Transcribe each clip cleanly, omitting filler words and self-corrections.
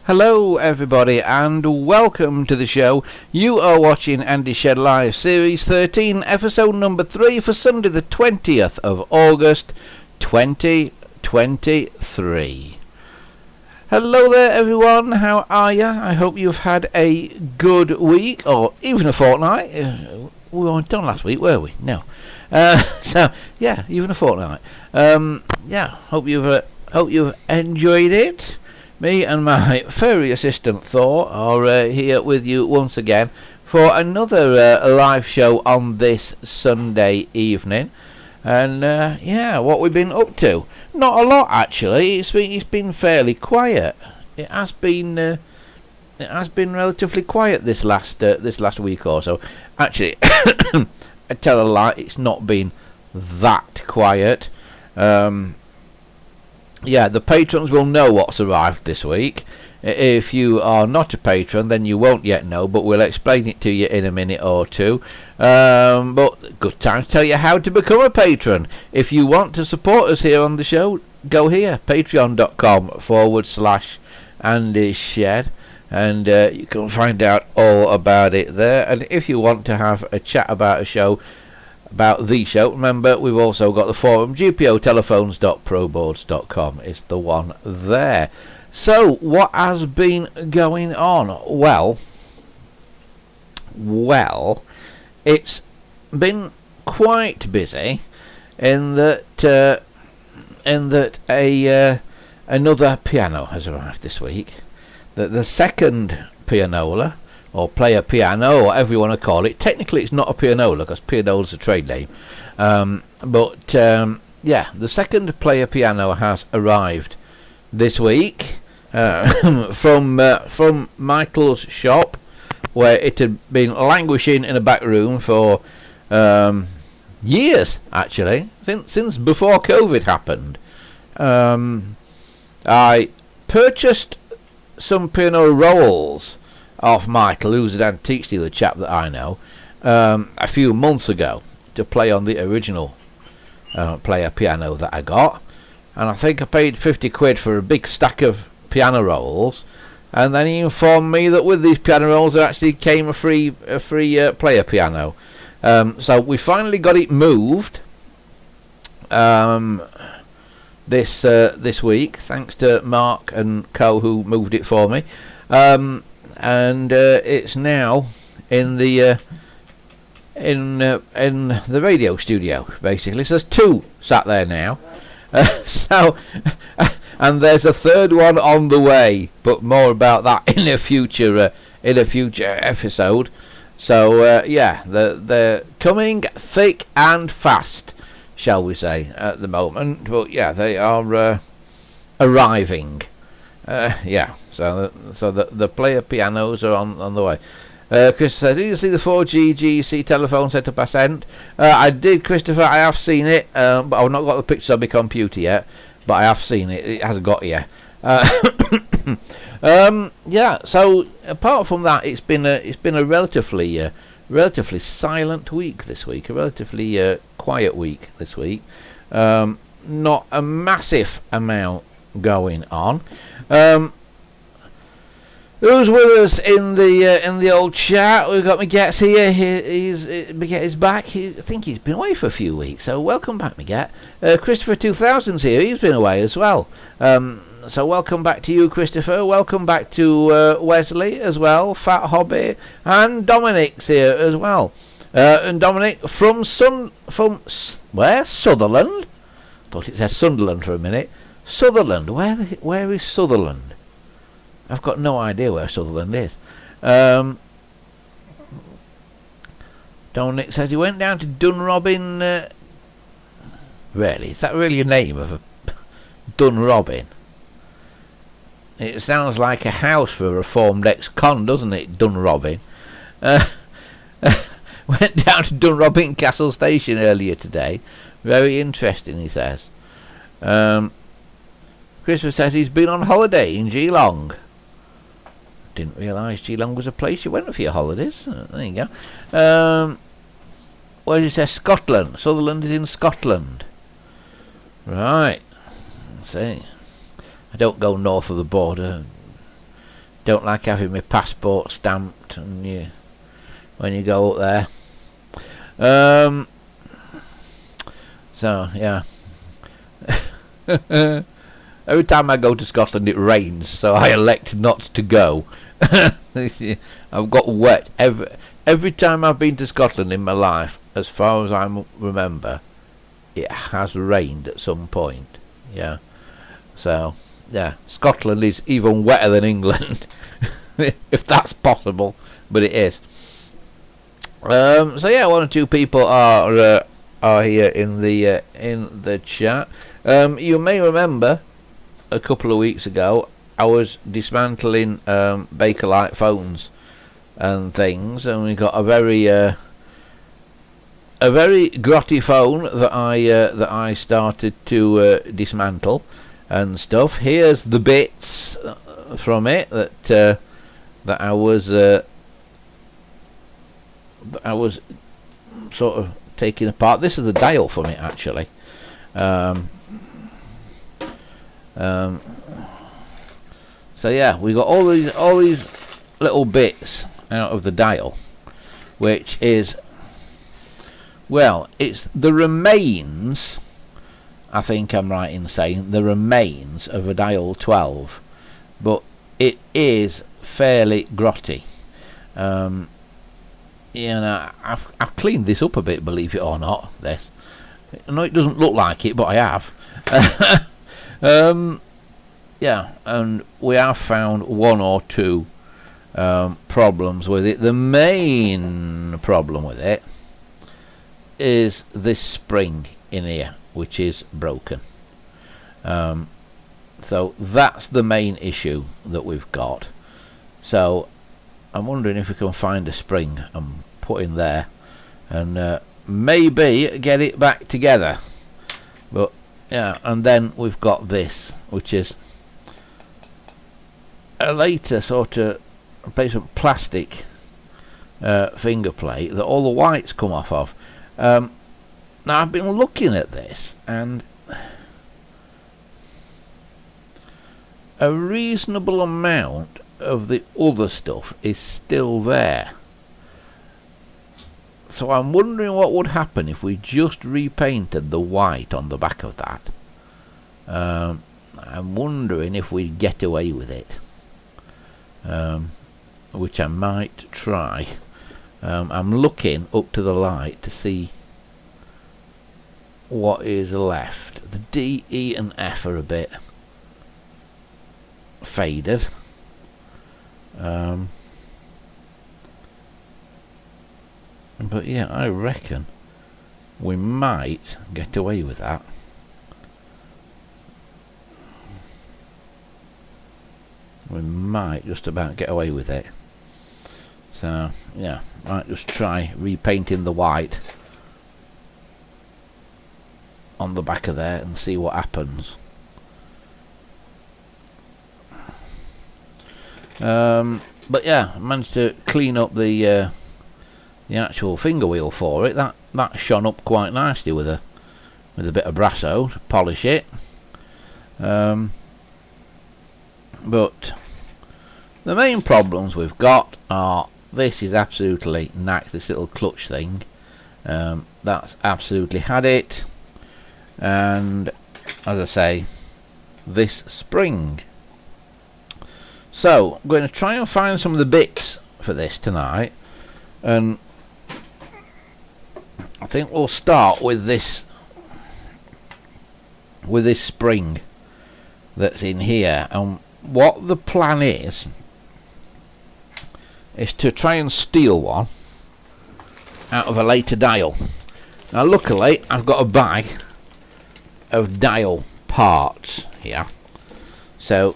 Hello everybody and welcome to the show. You are watching Andy Shed Live Series 13, episode number 3 for Sunday the 20th of August 2023. Hello there everyone, how are you? I hope you've had a good week or even a fortnight. We weren't done last week, were we? No. Even a fortnight. Hope you've enjoyed it. Me and my furry assistant Thor are here with you once again for another live show on this Sunday evening. And what we've been up to? Not a lot actually. It's been fairly quiet. It has been relatively quiet this last week or so. Actually, I tell a lie. It's not been that quiet. The patrons will know what's arrived this week. If you are not a patron, then you won't yet know, but we'll explain it to you in a minute or two. But good time to tell you how to become a patron. If you want to support us here on the show, go here, patreon.com/Andy Shed, and you can find out all about it there. And if you want to have a chat about the show, remember we've also got the forum, gpotelephones.proboards.com is the one there. So what has been going on? Well, it's been quite busy in that another piano has arrived this week. The second pianola, or player piano, or whatever you want to call it. Technically it's not a pianola because pianola is a trade name, the second player piano has arrived this week from Michael's shop, where it had been languishing in a back room for years actually, since before COVID happened. I purchased some piano rolls off Michael, who's an antique dealer chap that I know, a few months ago to play on the original player piano that I got, and I think I paid 50 quid for a big stack of piano rolls, and then he informed me that with these piano rolls there actually came a free player piano. So we finally got it moved this week, thanks to Mark and Co who moved it for me. And it's now in the radio studio, basically. So there's two sat there now. And there's a third one on the way, but more about that in a future episode. So they're coming thick and fast, shall we say, at the moment. But they are arriving. So the player pianos are on the way. Chris said, did you see the 4G GC telephone setup I sent? I did, Christopher. I have seen it, but I've not got the pictures on my computer yet. But I have seen it. It hasn't got here. So apart from that, it's been a relatively silent week this week. A relatively quiet week this week. Not a massive amount going on. Who's with us in the old chat? We've got Miguet's here. Miguet is back. I think he's been away for a few weeks, so welcome back, Miguet. Christopher 2000's here. He's been away as well. So welcome back to you, Christopher. Welcome back to Wesley as well. Fat Hobby, and Dominic's here as well. And Dominic from where? Sutherland. Thought it said Sunderland for a minute. Sutherland. Where is Sutherland? I've got no idea where Sutherland is. Dominic says he went down to Dunrobin. Really? Is that really a name of a Dunrobin? It sounds like a house for a reformed ex-con, doesn't it? Dunrobin. Went down to Dunrobin Castle Station earlier today. Very interesting, he says. Christopher says he's been on holiday in Geelong. Didn't realise Geelong was a place you went for your holidays. There you go. Where does it say Scotland? Sutherland is in Scotland. Right. Let's see. I don't go north of the border. don't like having my passport stamped and when you go up there. So yeah. Every time I go to Scotland it rains, so I elect not to go. I've got wet every time I've been to Scotland in my life, as far as I remember. It has rained at some point. Yeah. So yeah, Scotland is even wetter than England, if that's possible, but it is. So yeah, one or two people are here in the chat. You may remember a couple of weeks ago I was dismantling Bakelite phones and things, and we got a very grotty phone that I started to dismantle and stuff. Here's the bits from it that I was sort of taking apart. This is the dial from it, actually. So yeah, we got all these little bits out of the dial, which is, well, it's the remains, I think I'm right in saying, the remains of a dial 12, but it is fairly grotty. I've cleaned this up a bit, believe it or not. This, I know it doesn't look like it, but I have. Yeah, and we have found one or two problems with it. The main problem with it is this spring in here, which is broken. So that's the main issue that we've got. So I'm wondering if we can find a spring and put in there and maybe get it back together. But yeah, and then we've got this, which is a later sort of piece of plastic finger plate that all the whites come off of. Now I've been looking at this, and a reasonable amount of the other stuff is still there. So I'm wondering what would happen if we just repainted the white on the back of that. I'm wondering if we'd get away with it, which I might try. I'm looking up to the light to see what is left. The D, E and F are a bit faded. But yeah, I reckon we might get away with that. We might just about get away with it. So yeah, might just try repainting the white on the back of there and see what happens. But yeah, I managed to clean up the actual finger wheel for it. That shone up quite nicely with a bit of Brasso to polish it. But the main problems we've got are, this is absolutely knacked, this little clutch thing. That's absolutely had it. And as I say, this spring. So I'm going to try and find some of the bits for this tonight, and I think we'll start with this spring that's in here. And what the plan is to try and steal one out of a later dial. Now luckily I've got a bag of dial parts here, so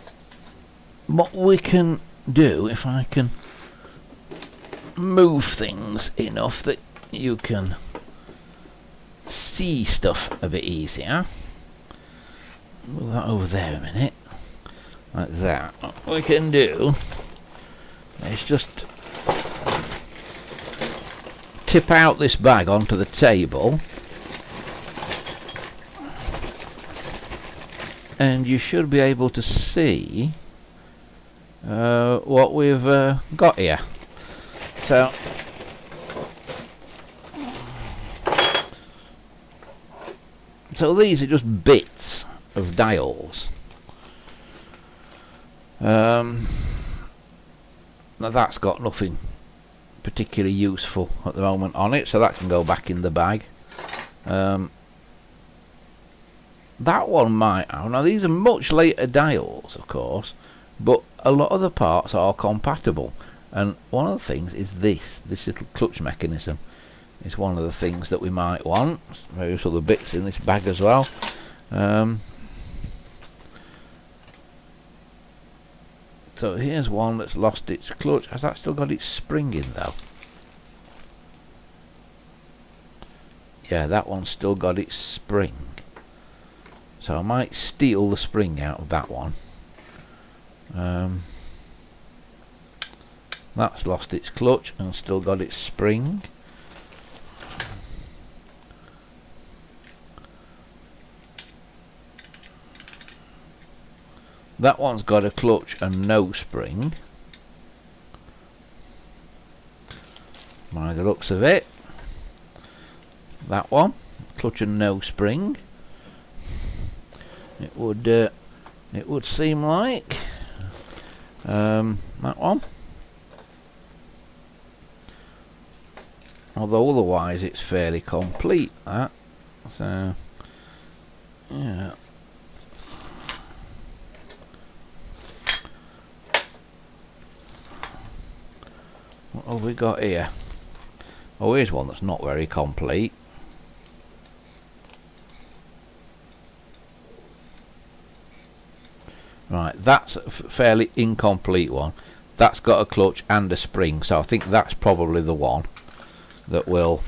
what we can do, if I can move things enough that you can see stuff a bit easier. Move that over there a minute, like that. What we can do is just tip out this bag onto the table, and you should be able to see what we've got here. So these are just bits of dials. Now that's got nothing particularly useful at the moment on it, so that can go back in the bag. That one might have. Now these are much later dials, of course, but a lot of the parts are compatible, and one of the things is this little clutch mechanism is one of the things that we might want. Various other bits in this bag as well. So here's one that's lost its clutch. Has that still got its spring in though? Yeah, that one's still got its spring. So I might steal the spring out of that one. That's lost its clutch and still got its spring. That one's got a clutch and no spring, by the looks of it. That one, clutch and no spring. It would seem like that one. Although otherwise it's fairly complete, that. So yeah. What have we got here? Oh, here's one that's not very complete. Right, that's a fairly incomplete one. That's got a clutch and a spring, so I think that's probably the one that will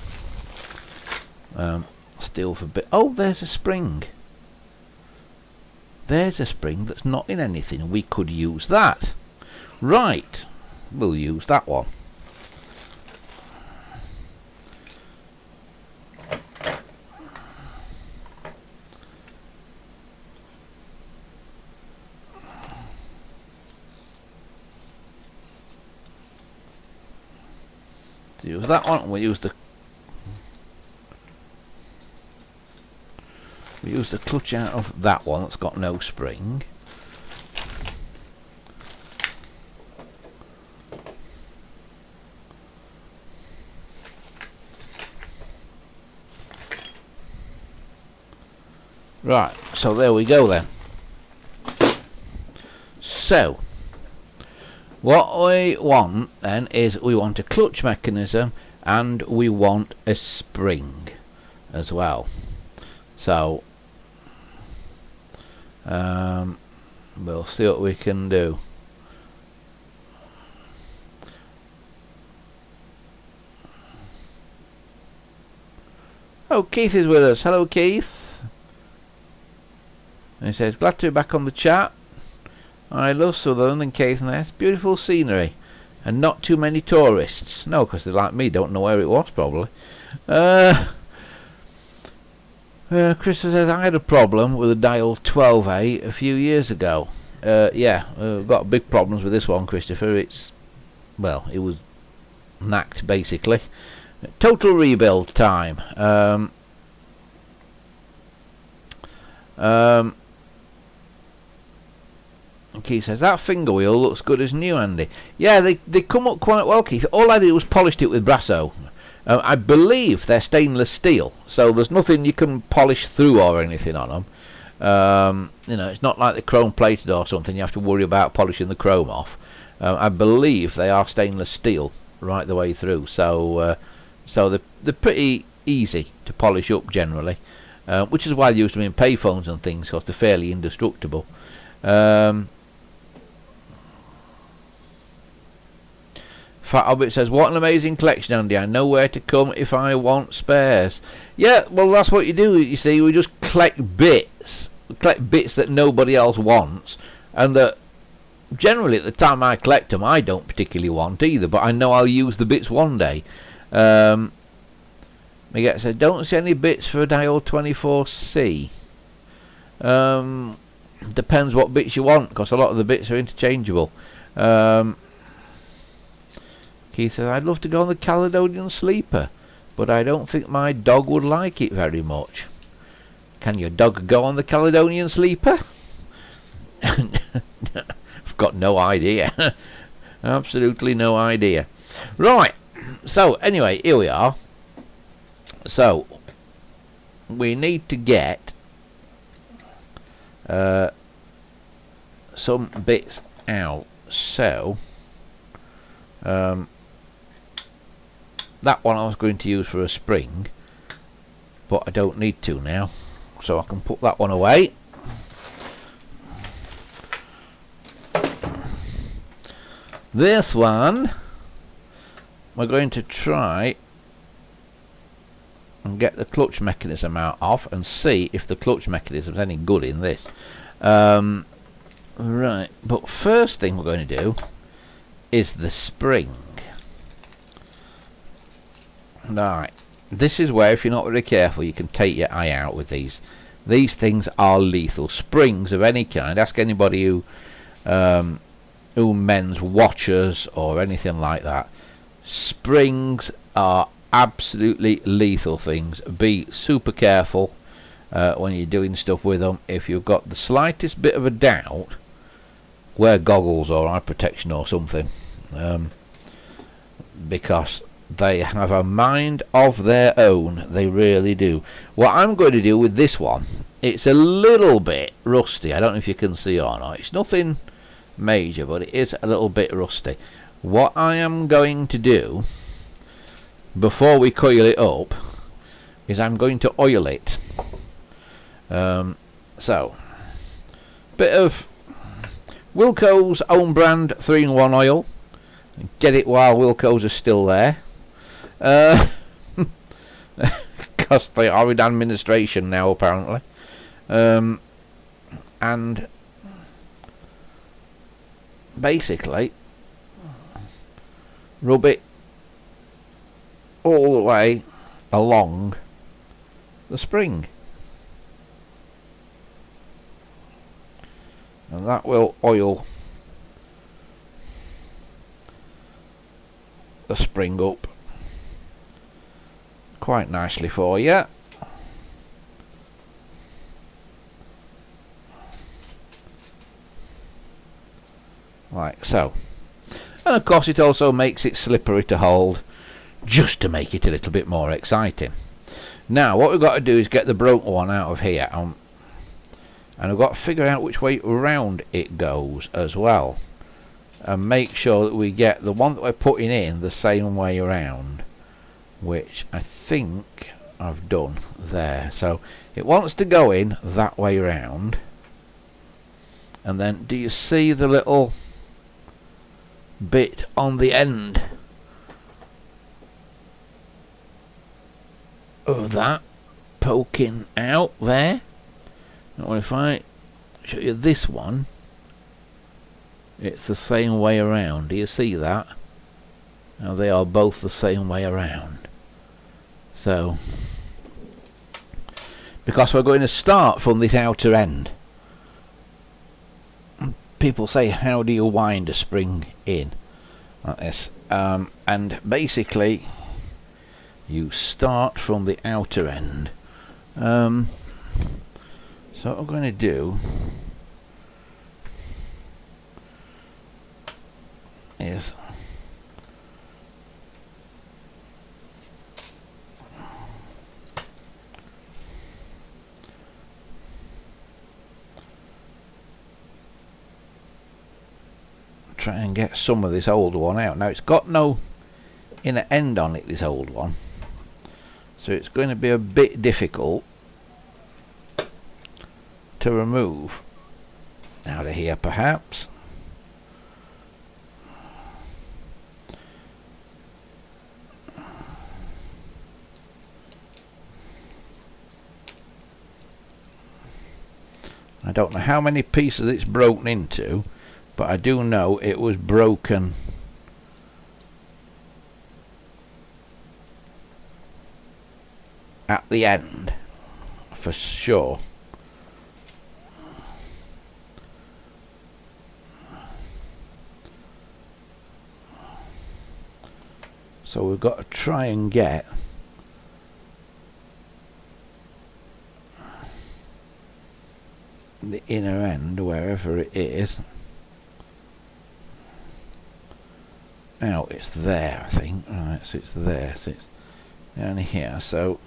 steal for bit. Oh, there's a spring. There's a spring that's not in anything. We could use that. Right, we'll use that one. Use that one, and we use the clutch out of that one that's got no spring. Right, so there we go then. So what we want then is we want a clutch mechanism and we want a spring as well. So we'll see what we can do. Oh, Keith is with us. Hello, Keith. And he says, glad to be back on the chat. I love Sutherland and Caithness. Beautiful scenery and not too many tourists. No, because they're like me, don't know where it was probably. Chris says, I had a problem with a dial 12A a few years ago. Yeah, got big problems with this one, Christopher. It's, well, it was knacked basically. Total rebuild time. Keith says, that finger wheel looks good as new, Andy. Yeah, they come up quite well, Keith. All I did was polished it with Brasso. I believe they're stainless steel, so there's nothing you can polish through or anything on them. You know, it's not like they're chrome plated or something. You have to worry about polishing the chrome off. I believe they are stainless steel right the way through, so they're pretty easy to polish up generally, which is why I use them in payphones and things, because they're fairly indestructible. Fat Hobbit says, what an amazing collection, Andy. I know where to come if I want spares. Yeah, well, that's what you do, you see. We just collect bits. We collect bits that nobody else wants, and that generally at the time I collect them I don't particularly want either, but I know I'll use the bits one day. Miguel said, don't see any bits for dial 24C. Depends what bits you want, because a lot of the bits are interchangeable. Keith says, I'd love to go on the Caledonian Sleeper, but I don't think my dog would like it very much. Can your dog go on the Caledonian Sleeper? I've got no idea. Absolutely no idea. Right, so anyway, here we are. So we need to get some bits out. So that one I was going to use for a spring, but I don't need to now, so I can put that one away. This one we're going to try and get the clutch mechanism out of and see if the clutch mechanism is any good in this. Right, but first thing we're going to do is the spring. Right, this is where if you're not very careful you can take your eye out with these. These things are lethal. Springs of any kind. Ask anybody who mends watches or anything like that. Springs are absolutely lethal things. Be super careful when you're doing stuff with them. If you've got the slightest bit of a doubt, wear goggles or eye protection or something, because they have a mind of their own. They really do. What I'm going to do with this one, it's a little bit rusty. I don't know if you can see or not. It's nothing major, but it is a little bit rusty. What I am going to do before we coil it up is I'm going to oil it. So bit of Wilko's own brand 3-in-1 oil. Get it while Wilko's are still there, because they are in administration now apparently. And basically rub it all the way along the spring, and that will oil the spring up quite nicely for you. Like so. And of course it also makes it slippery to hold, just to make it a little bit more exciting. Now what we've got to do is get the broken one out of here, and I've got to figure out which way round it goes as well, and make sure that we get the one that we're putting in the same way around, which I think I've done there. So it wants to go in that way round, and then do you see the little bit on the end of that poking out there? Now if I show you this one, it's the same way around. Do you see that? Now they are both the same way around. So because we're going to start from this outer end, people say, how do you wind a spring in like this? And basically you start from the outer end. So what I'm going to do is try and get some of this old one out. Now it's got no inner end on it, this old one, so it's going to be a bit difficult to remove out of here perhaps. I don't know how many pieces it's broken into, but I do know it was broken at the end for sure. So we've got to try and get the inner end, wherever it is. Now it's there, I think. Right, so it's there, so it's down here. So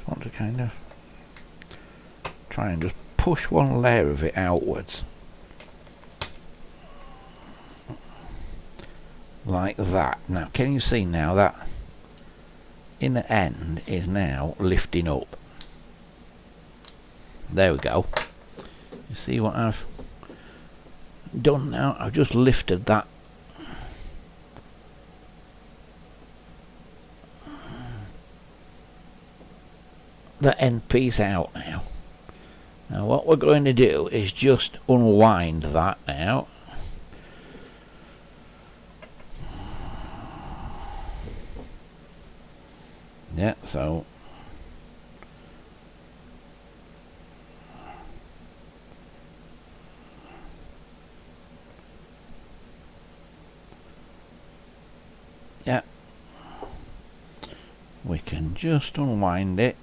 I want to kind of try and just push one layer of it outwards, like that. Now can you see now that inner end is now lifting up? There we go. You see what I've done now? I've just lifted that end piece out now. Now what we're going to do is just unwind that now. Yeah, so yeah, we can just unwind it.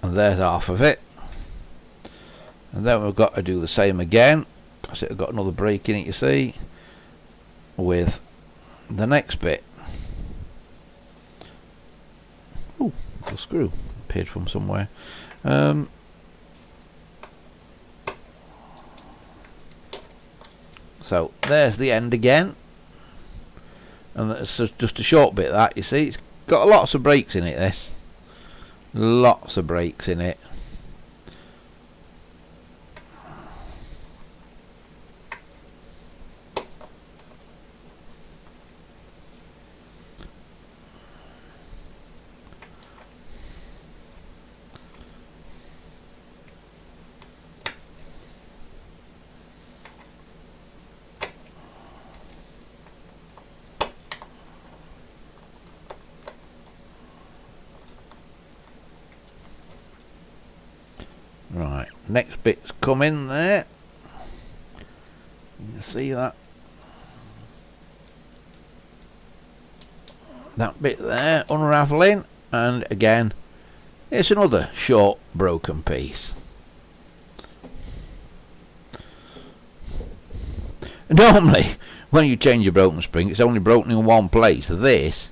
And there's half of it. And then we've got to do the same again. So I've got another break in it, you see, with the next bit. Oh, the screw appeared from somewhere. So there's the end again, and it's just a short bit that, you see. It's got lots of breaks in it, this. Lots of breaks in it. Right, next bit's come in there. You can see that. That bit there unravelling, and again it's another short broken piece. Normally when you change a broken spring it's only broken in one place. This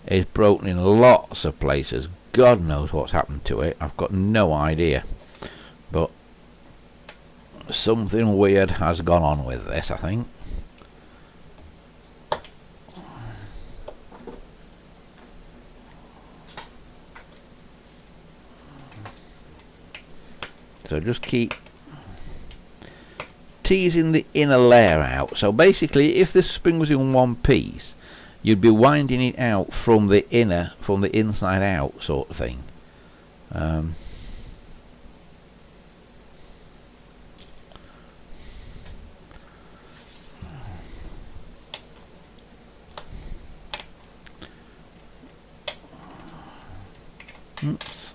is broken in lots of places. God knows what's happened to it. I've got no idea. But something weird has gone on with this, I think. So just keep teasing the inner layer out. So basically, if this spring was in one piece, you'd be winding it out from the inside out sort of thing. Oops.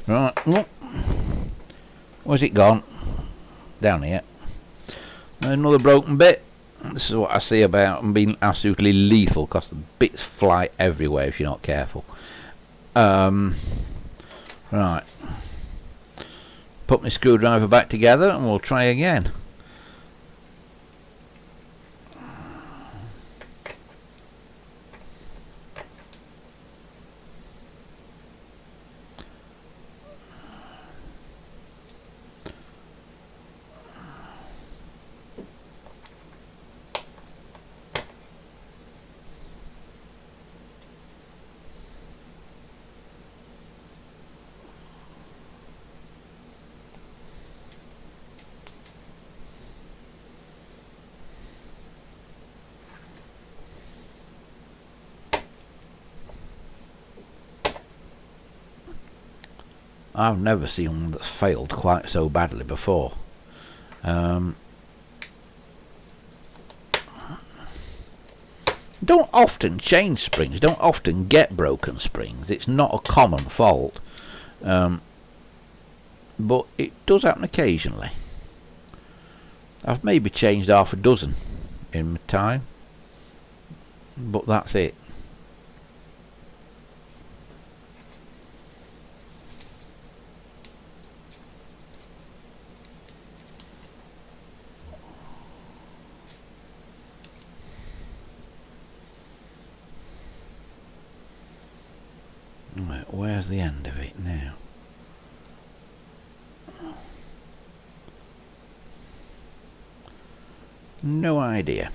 Right, look. Where's it gone? Down here. Another broken bit. This is what I see about them being absolutely lethal, because the bits fly everywhere if you're not careful. Right. Put my screwdriver back together and we'll try again. I've never seen one that's failed quite so badly before. Don't often change springs, don't often get broken springs. It's not a common fault, but it does happen occasionally. I've maybe changed half a dozen in my time, but that's it. Right, where's the end of it now? No idea.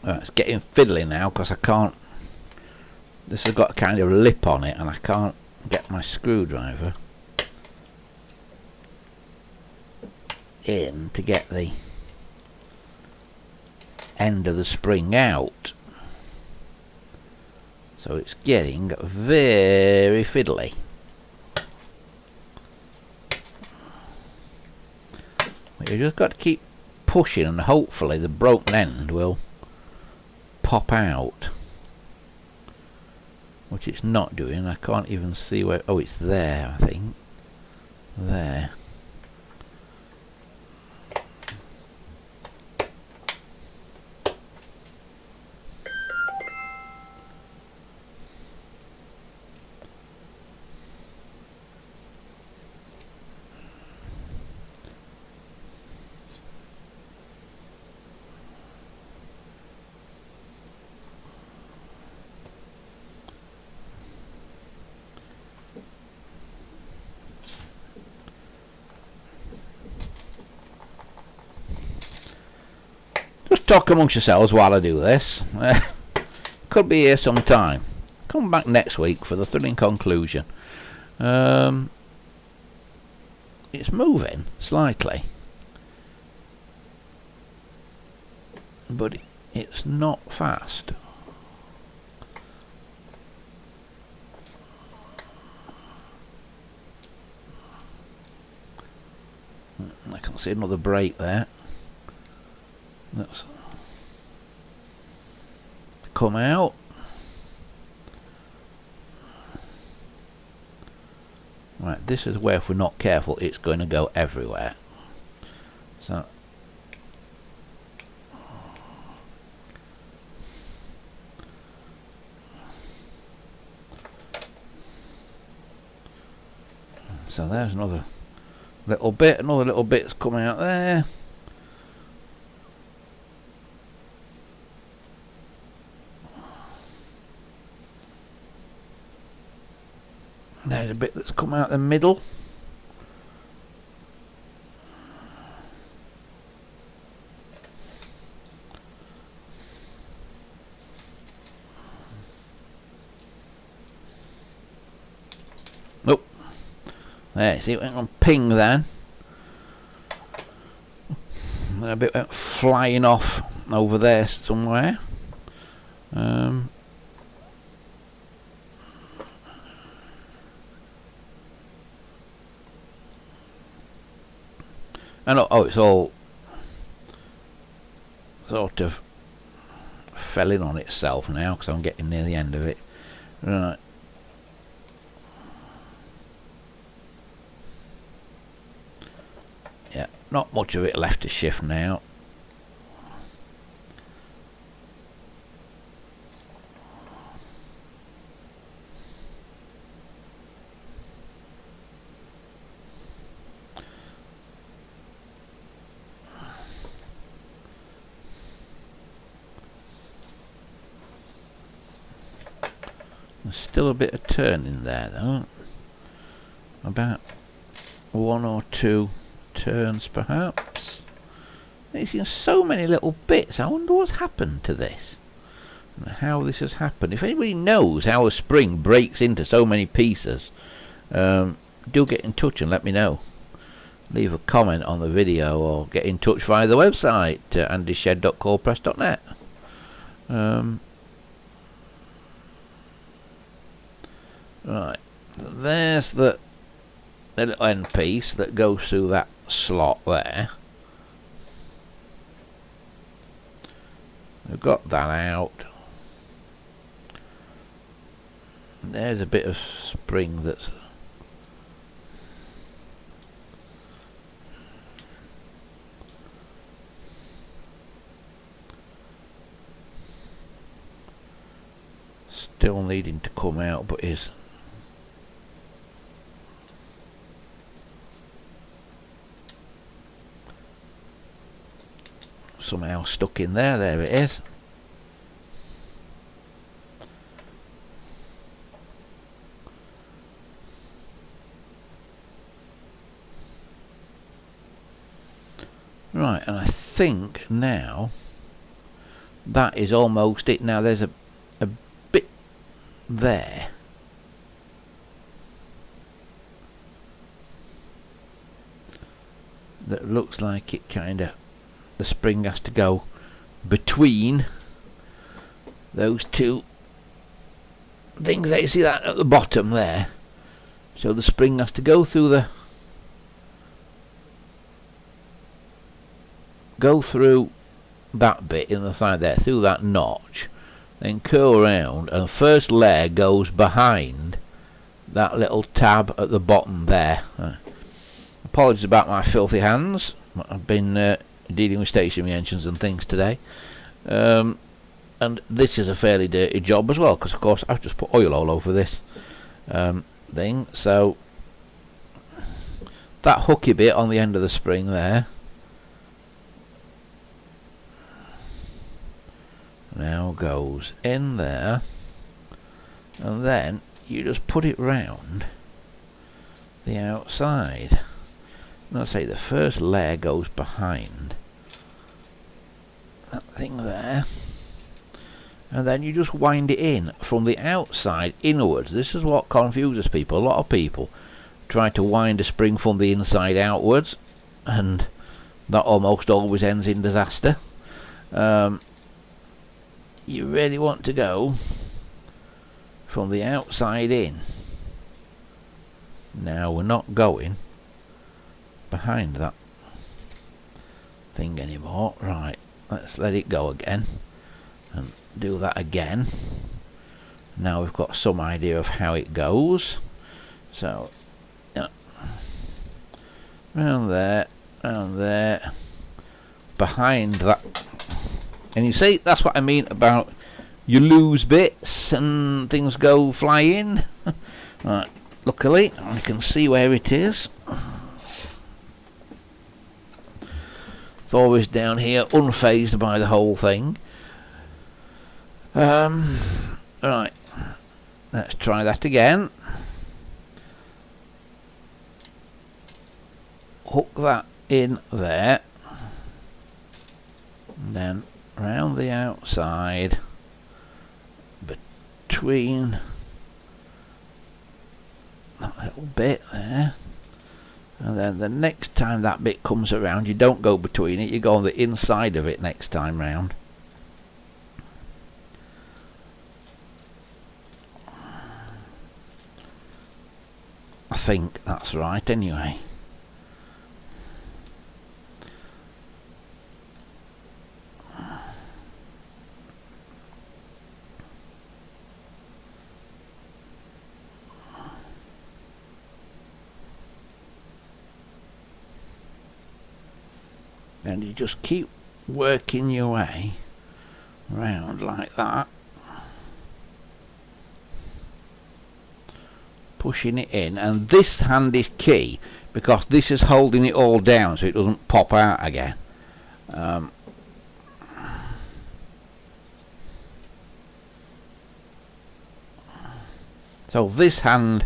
It's getting fiddly now because I can't. This has got a kind of lip on it, and I can't get my screwdriver in to get the end of the spring out. So it's getting very fiddly. But you just got to keep pushing, and hopefully the broken end will pop out, which it's not doing. I can't even see where. Oh, it's there, I think. There. Just talk amongst yourselves while I do this. Could be here some time. Come back next week for the thrilling conclusion. It's moving slightly, but it's not fast. I can see another break there. Let's come out. Right, this is where if we're not careful it's going to go everywhere. So there's another little bit, another little bit's coming out there. There's a bit that's come out the middle. Nope. There, see, it went on ping then. And a bit went flying off over there somewhere. And oh, it's all sort of fell in on itself now because I'm getting near the end of it. Right. Yeah, not much of it left to shift now. There's still a bit of turning there though. About one or two turns perhaps. There's so many little bits. I wonder what's happened to this and how this has happened. If anybody knows how a spring breaks into so many pieces, do get in touch and let me know. Leave a comment on the video or get in touch via the website, andyshed.corepress.net. Right, there's the little end piece that goes through that slot there. We've got that out. There's a bit of spring that's still needing to come out, but is somehow stuck in there. There it is. Right, and I think now that is almost it. Now there's a bit there that looks like it kinda, the spring has to go between those two things that you see that at the bottom there. So the spring has to go through that bit in the side there, through that notch, then curl around, and the first layer goes behind that little tab at the bottom there. Apologies about my filthy hands. I've been dealing with stationary engines and things today, and this is a fairly dirty job as well, because of course I've just put oil all over this thing. So that hooky bit on the end of the spring there now goes in there, and then you just put it round the outside. And I say the first layer goes behind that thing there, and then you just wind it in from the outside inwards. This is what confuses people. A lot of people try to wind a spring from the inside outwards, and that almost always ends in disaster. You really want to go from the outside in. Now we're not going behind that thing anymore. Right, let's let it go again and do that again. Now we've got some idea of how it goes. So yeah, round there, behind that. And you see, that's what I mean about you lose bits and things go flying. Right, luckily I can see where it is. It's always down here, unfazed by the whole thing. Right, let's try that again. Hook that in there, and then round the outside between that little bit there, and then the next time that bit comes around, you don't go between it, you go on the inside of it next time round. I think that's right anyway. And you just keep working your way round like that, pushing it in, and this hand is key because this is holding it all down so it doesn't pop out again. So this hand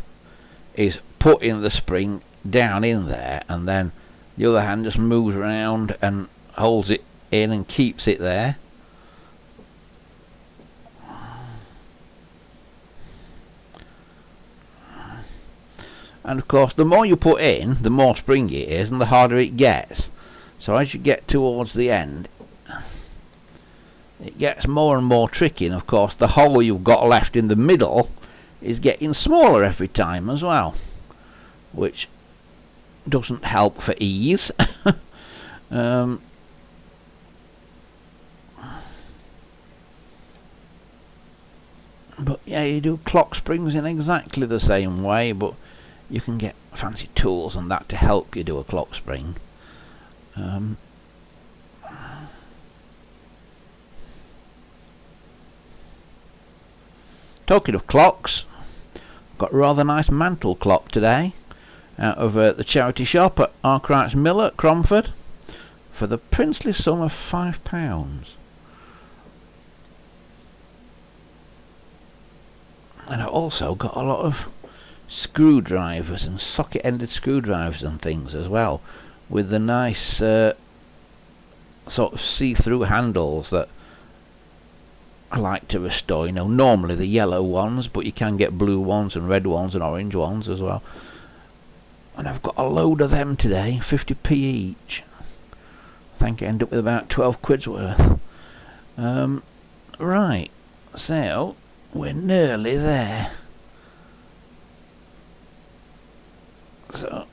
is putting the spring down in there, and then the other hand just moves around and holds it in and keeps it there. and of course the more you put in, the more springy it is and the harder it gets. So as you get towards the end, it gets more and more tricky, and of course the hole you've got left in the middle is getting smaller every time as well, which doesn't help for ease. But yeah, you do clock springs in exactly the same way, but you can get fancy tools and that to help you do a clock spring. Talking of clocks, got a rather nice mantle clock today out of the charity shop at Arkwright's Mill at Cromford for the princely sum of £5. And I also got a lot of screwdrivers and socket-ended screwdrivers and things as well, with the nice sort of see-through handles that I like to restore. You know, normally the yellow ones, but you can get blue ones and red ones and orange ones as well. And I've got a load of them today, 50p each. I think I end up with about 12 quid's worth. Right, so we're nearly there. So,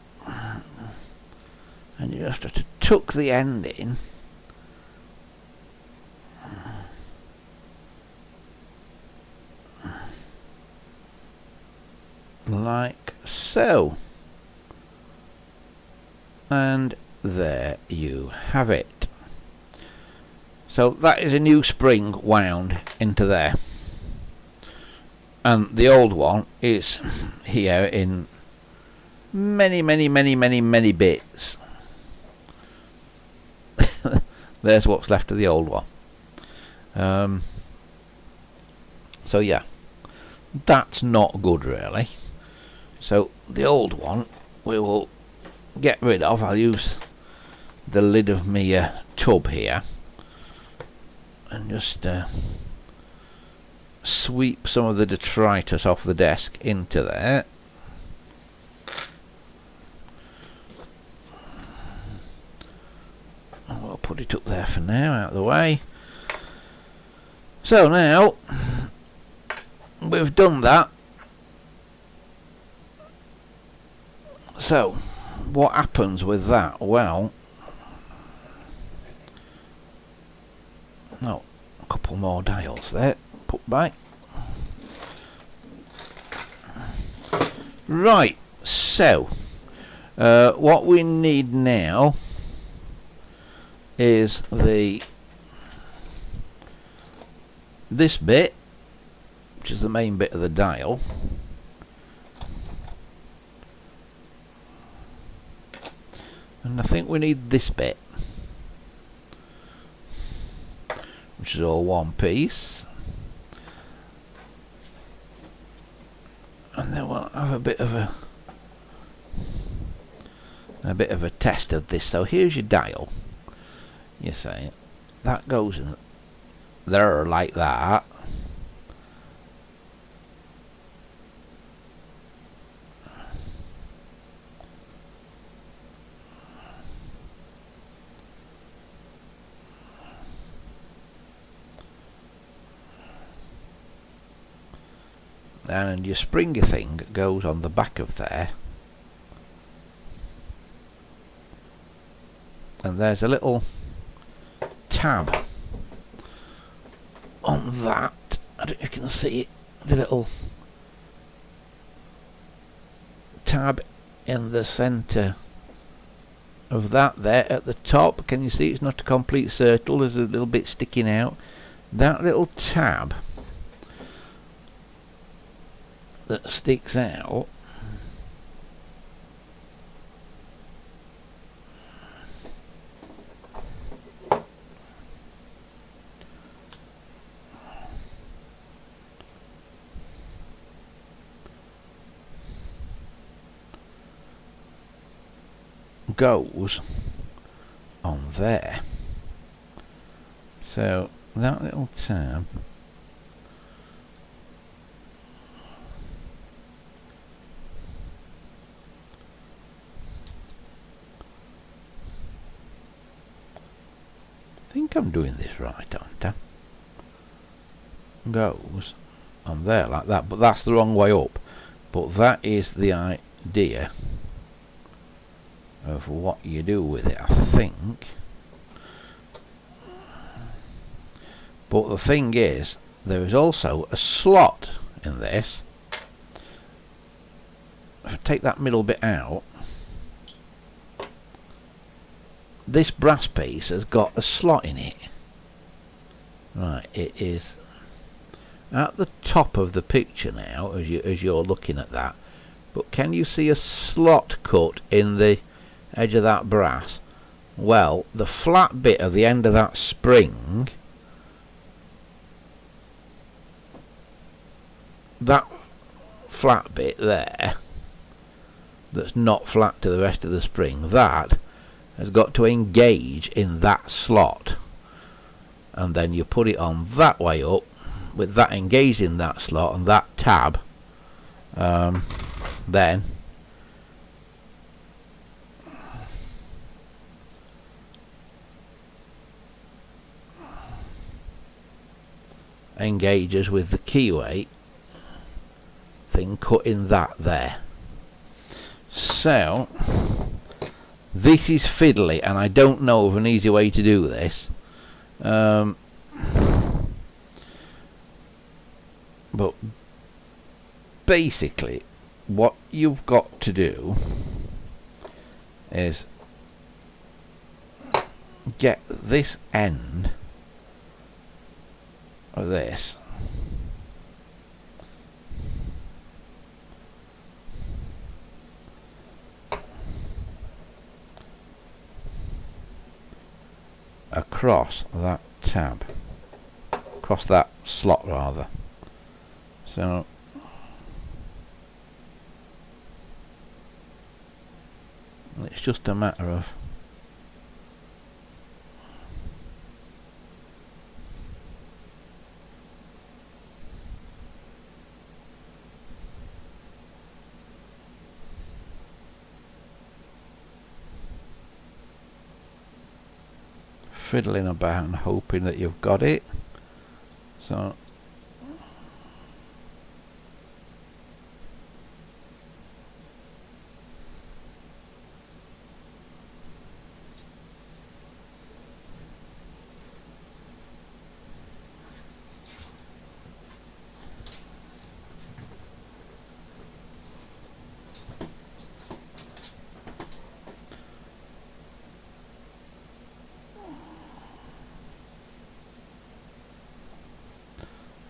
and you just have to tuck the end in. Like so. And there you have it. So that is a new spring wound into there. And the old one is here in many bits. There's what's left of the old one. So yeah, that's not good really. So the old one we will get rid of. I'll use the lid of my tub here and just sweep some of the detritus off the desk into there. We'll put it up there for now, out of the way. So now we've done that. So what happens with that? Well, a couple more dials there. Put back. Right, so what we need now is this bit, which is the main bit of the dial, and I think we need this bit, which is all one piece. And then we'll have a bit of a test of this. So here's your dial. You see, that goes in there like that. And your springy thing goes on the back of there, and there's a little tab on that. I don't know if you can see it, the little tab in the centre of that there at the top. Can you see it's not a complete circle, there's a little bit sticking out. That little tab that sticks out goes on there. So that little tab think I'm doing this right, aren't I? Goes on there like that, but that's the wrong way up. But that is the idea of what you do with it, I think. But the thing is, there is also a slot in this. If I take that middle bit out, this brass piece has got a slot in it. Right, it is at the top of the picture now, as you're looking at that. But can you see a slot cut in the edge of that brass? Well, the flat bit at the end of that spring, that flat bit there, that's not flat to the rest of the spring, that has got to engage in that slot, and then you put it on that way up with that engaged in that slot and that tab. Then engages with the keyway thing cut in that there. So this is fiddly, and I don't know of an easy way to do this. But basically what you've got to do is get this end of this across that tab, across that slot rather. So it's just a matter of fiddling about and hoping that you've got it. So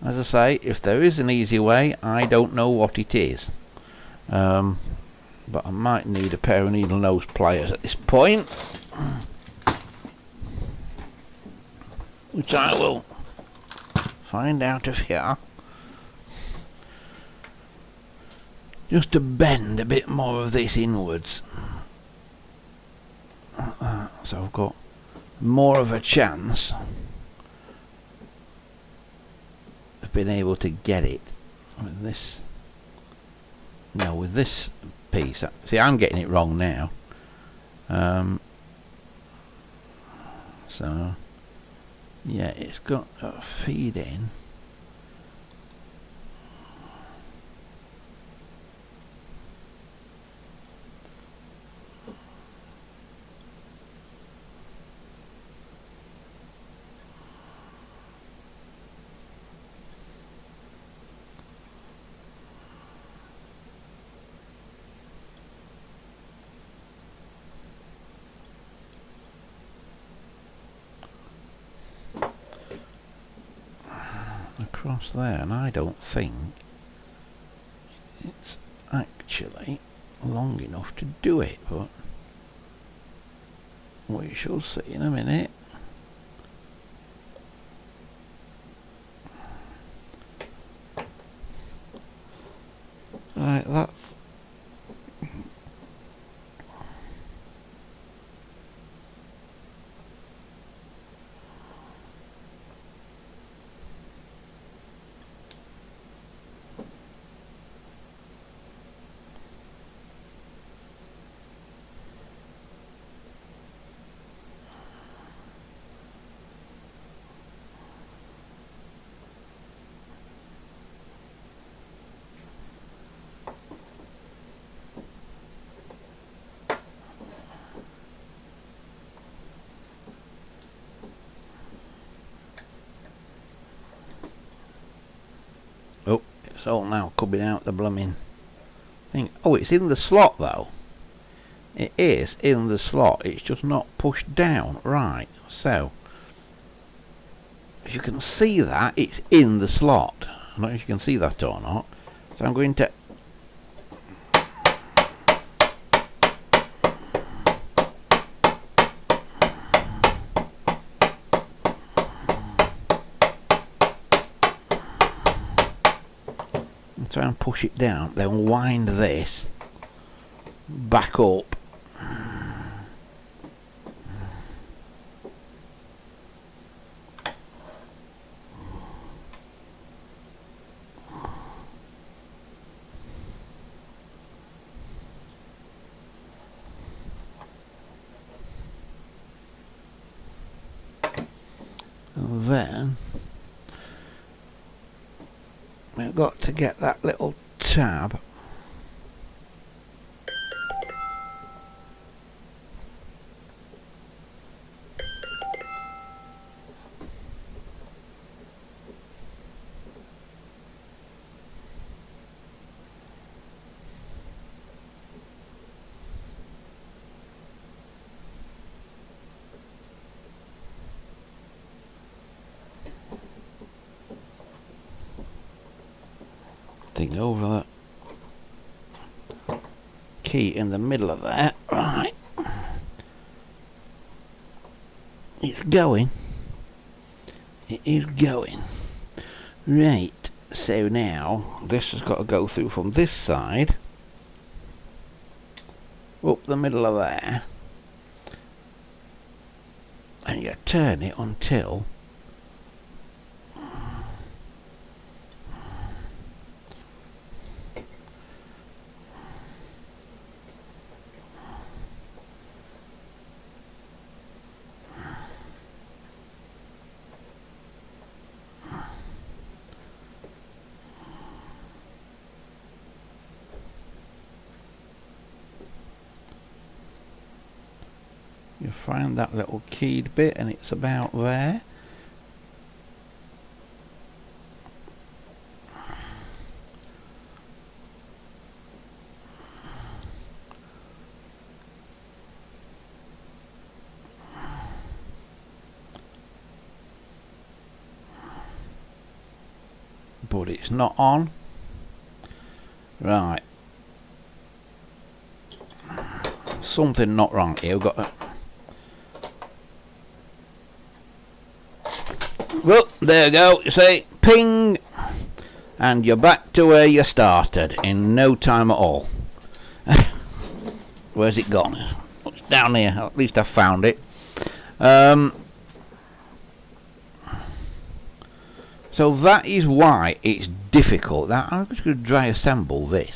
as I say, if there is an easy way, I don't know what it is. But I might need a pair of needle nose pliers at this point, which I will find out of here, just to bend a bit more of this inwards, so I've got more of a chance of being able to get it with this. No, with this piece. See, I'm getting it wrong now. So yeah, it's got a feed in. Across there, and I don't think it's actually long enough to do it, but we shall see in a minute. Right, that's It's all now coming out the blooming thing. Oh, it's in the slot though. It is in the slot. It's just not pushed down. Right. So, as you can see that, it's in the slot. I don't know if you can see that or not. So I'm going to... try and push it down, then wind this back up. And then we've got to get that little tab thing over the key in the middle of that. Right, it's going. It is going. Right, so now this has got to go through from this side up the middle of there, and you turn it until you find that little keyed bit, and it's about there. But it's not on. Right. Something not wrong here. We've got to... Well, there you go. You see, ping, and you're back to where you started in no time at all. Where's it gone? It's down here. At least I found it. So that is why it's difficult. Now I'm just going to dry assemble this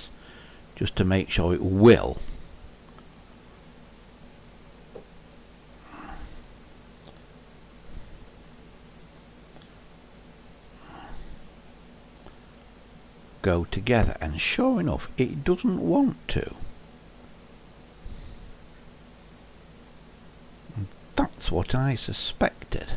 just to make sure it will. Go together, and sure enough it doesn't want to. And that's what I suspected.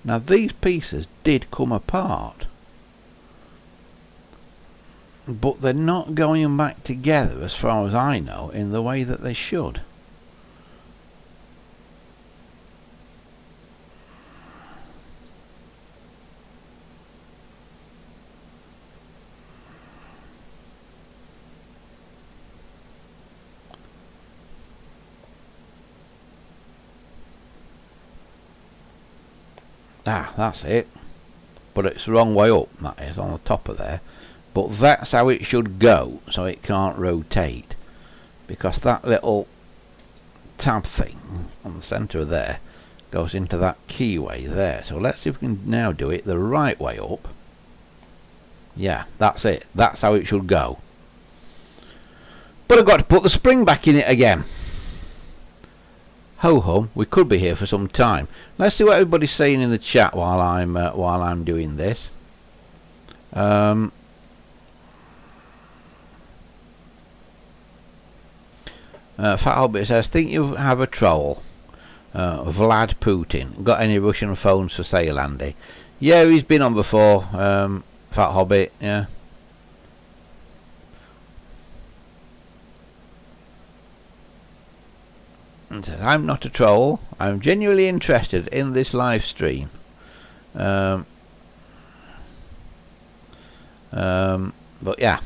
Now these pieces did come apart, but they're not going back together as far as I know in the way that they should. Ah, that's it. But it's the wrong way up, that is, on the top of there. But that's how it should go, so it can't rotate. Because that little tab thing on the centre of there goes into that keyway there. So let's see if we can now do it the right way up. Yeah, that's it. That's how it should go. But I've got to put the spring back in it again. ho hum, we could be here for some time. Let's see what everybody's saying in the chat while I'm doing this. Fat Hobbit says, think you have a troll. Vlad Putin. Got any Russian phones for sale, Andy? Yeah, he's been on before. Fat Hobbit, yeah. And says, I'm not a troll. I'm genuinely interested in this live stream. But yeah.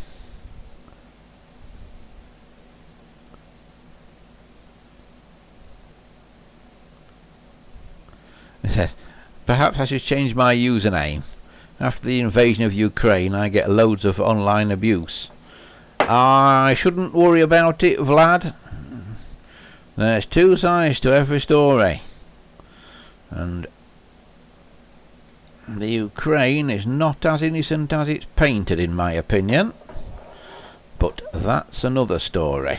It says, perhaps I should change my username. After the invasion of Ukraine, I get loads of online abuse. I shouldn't worry about it, Vlad. There's two sides to every story. And the Ukraine is not as innocent as it's painted, in my opinion. But that's another story.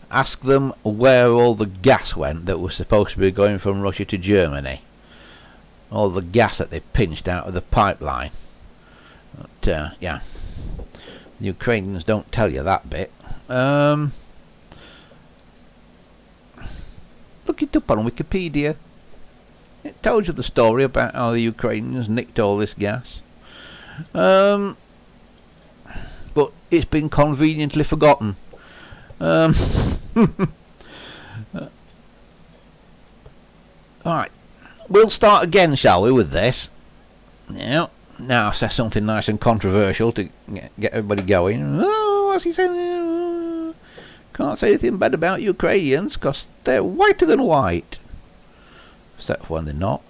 Ask them where all the gas went that was supposed to be going from Russia to Germany. All the gas that they pinched out of the pipeline. But, yeah. The Ukrainians don't tell you that bit. Look it up on Wikipedia. It tells you the story about how the Ukrainians nicked all this gas. But it's been conveniently forgotten. Alright, we'll start again, shall we, with this? Now I'll say something nice and controversial to get everybody going. Oh, what's he saying? Can't say anything bad about Ukrainians because they're whiter than white. Except for when they're not.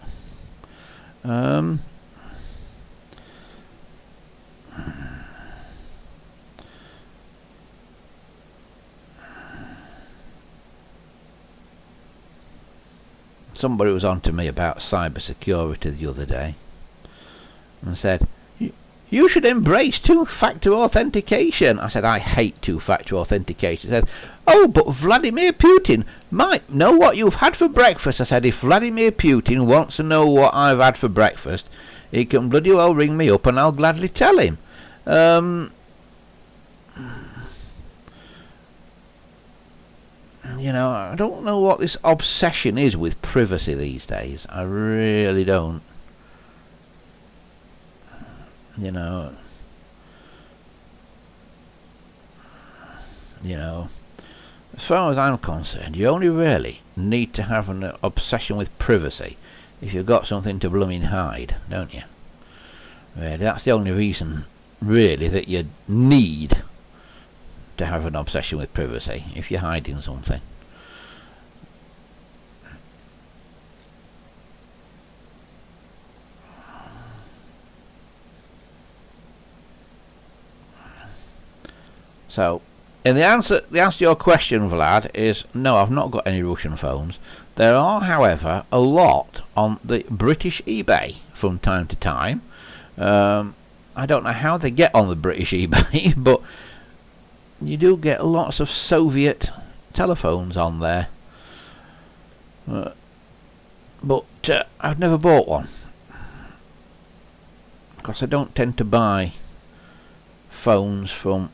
Somebody was on to me about cyber security the other day and said, you should embrace two-factor authentication. I said, I hate two-factor authentication. He said, oh, but Vladimir Putin might know what you've had for breakfast. I said, if Vladimir Putin wants to know what I've had for breakfast, he can bloody well ring me up and I'll gladly tell him. You know, I don't know what this obsession is with privacy these days. I really don't. You know, as far as I'm concerned, you only really need to have an obsession with privacy if you've got something to blooming hide, don't you? Really, that's the only reason, really, that you need to have an obsession with privacy, if you're hiding something. So, and the answer to your question, Vlad, is no, I've not got any Russian phones. There are, however, a lot on the British eBay from time to time. I don't know how they get on the British eBay, but you do get lots of Soviet telephones on there. But I've never bought one, because I don't tend to buy phones from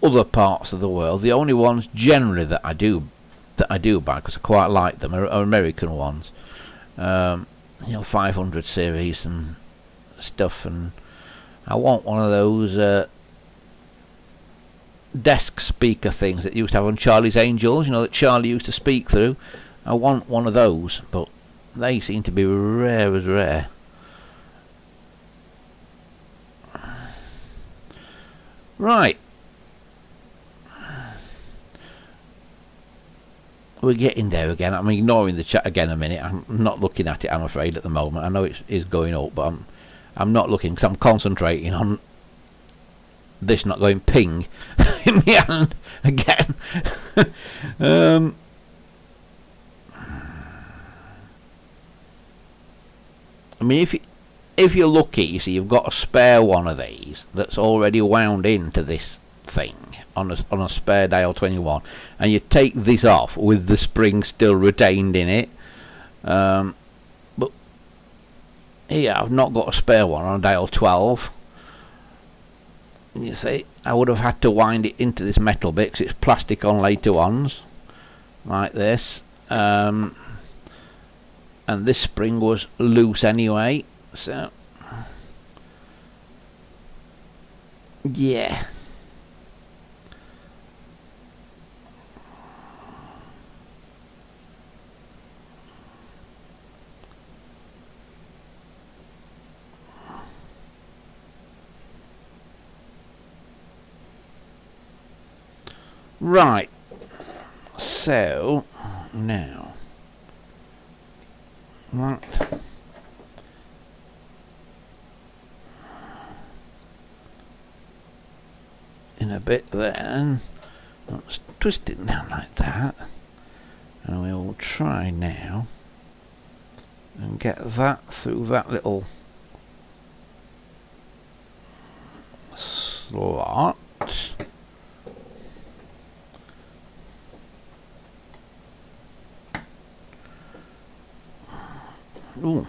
other parts of the world. The only ones generally that I do buy, because I quite like them, are American ones. 500 series and stuff, and I want one of those desk speaker things that used to have on Charlie's Angels, that Charlie used to speak through. I want one of those, but they seem to be rare as rare. Right. We're getting there again. I'm ignoring the chat again a minute. I'm not looking at it, I'm afraid, at the moment. I know it is going up, but I'm not looking because I'm concentrating on this not going ping in my hand again. I mean, if you're lucky, you see, you've got a spare one of these that's already wound into this thing on a spare dial 21, and you take this off with the spring still retained in it. But here I've not got a spare one on a dial 12. You see, I would have had to wind it into this metal bit because it's plastic on later ones, like this. And this spring was loose anyway, so yeah. Right, so now that in a bit then, let's twist it down like that, and we will try now and get that through that little slot. Ooh.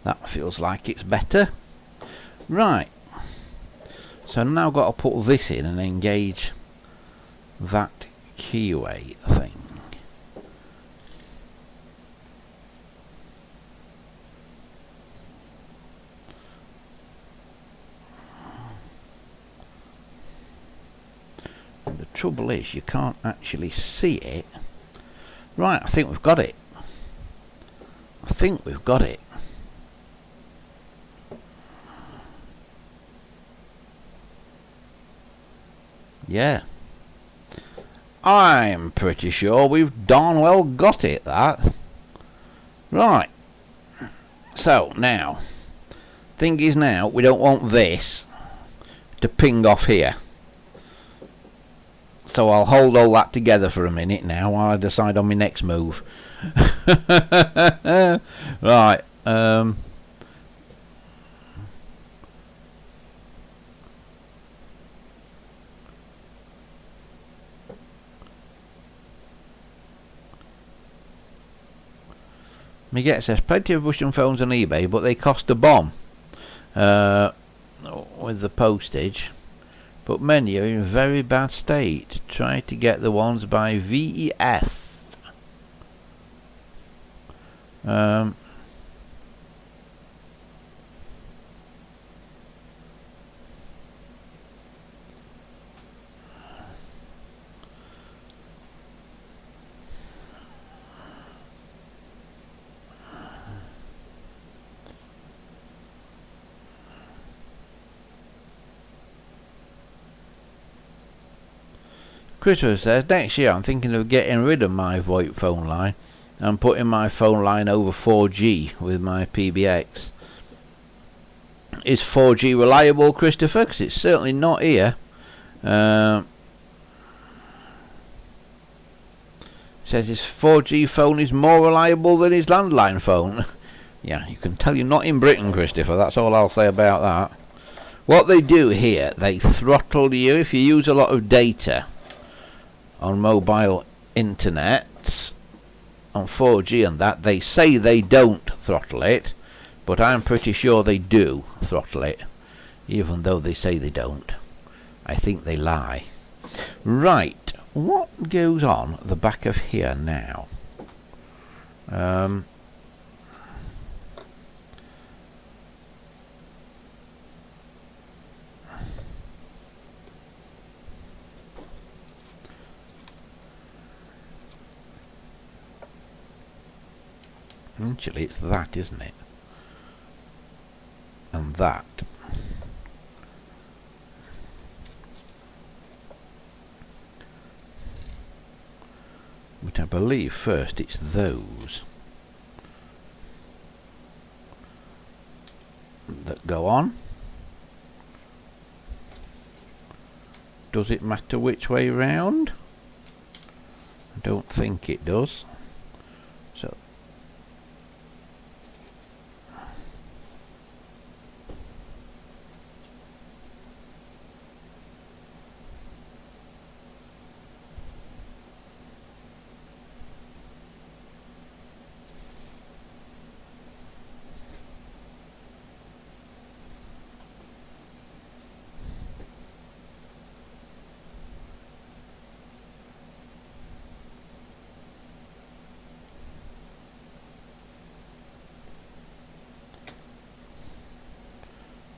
That feels like it's better. Right. So now I've got to put this in and engage that keyway thing. And the trouble is you can't actually see it. Right, I think we've got it. I think we've got it. Yeah. I'm pretty sure we've darn well got it, that. Right. So, now. Thing is now, we don't want this to ping off here. So I'll hold all that together for a minute now while I decide on my next move. Right. Me gets there's plenty of Russian phones on eBay, but they cost a bomb with the postage. But many are in very bad state. Try to get the ones by VEF. Christopher says, next year I'm thinking of getting rid of my VoIP phone line and putting my phone line over 4G with my PBX. Is 4G reliable, Christopher? Because it's certainly not here. Says his 4G phone is more reliable than his landline phone. Yeah, you can tell you're not in Britain, Christopher. That's all I'll say about that. What they do here, they throttle you if you use a lot of data on mobile internet, on 4G and that. They say they don't throttle it, but I'm pretty sure they do throttle it, even though they say they don't. I think they lie. Right, what goes on at the back of here now? Actually, it's that, isn't it? And that. But I believe first it's those. that go on. Does it matter which way round? I don't think it does. So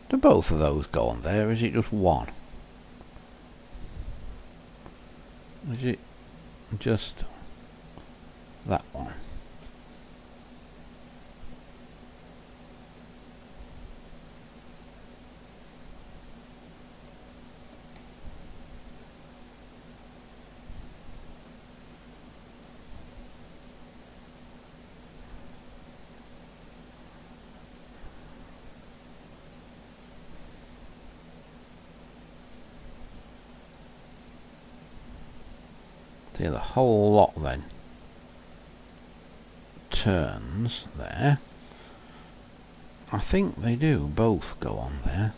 do both of those go on there? Is it just one? Is it just that one? See, the whole lot then turns there. I think they do both go on there,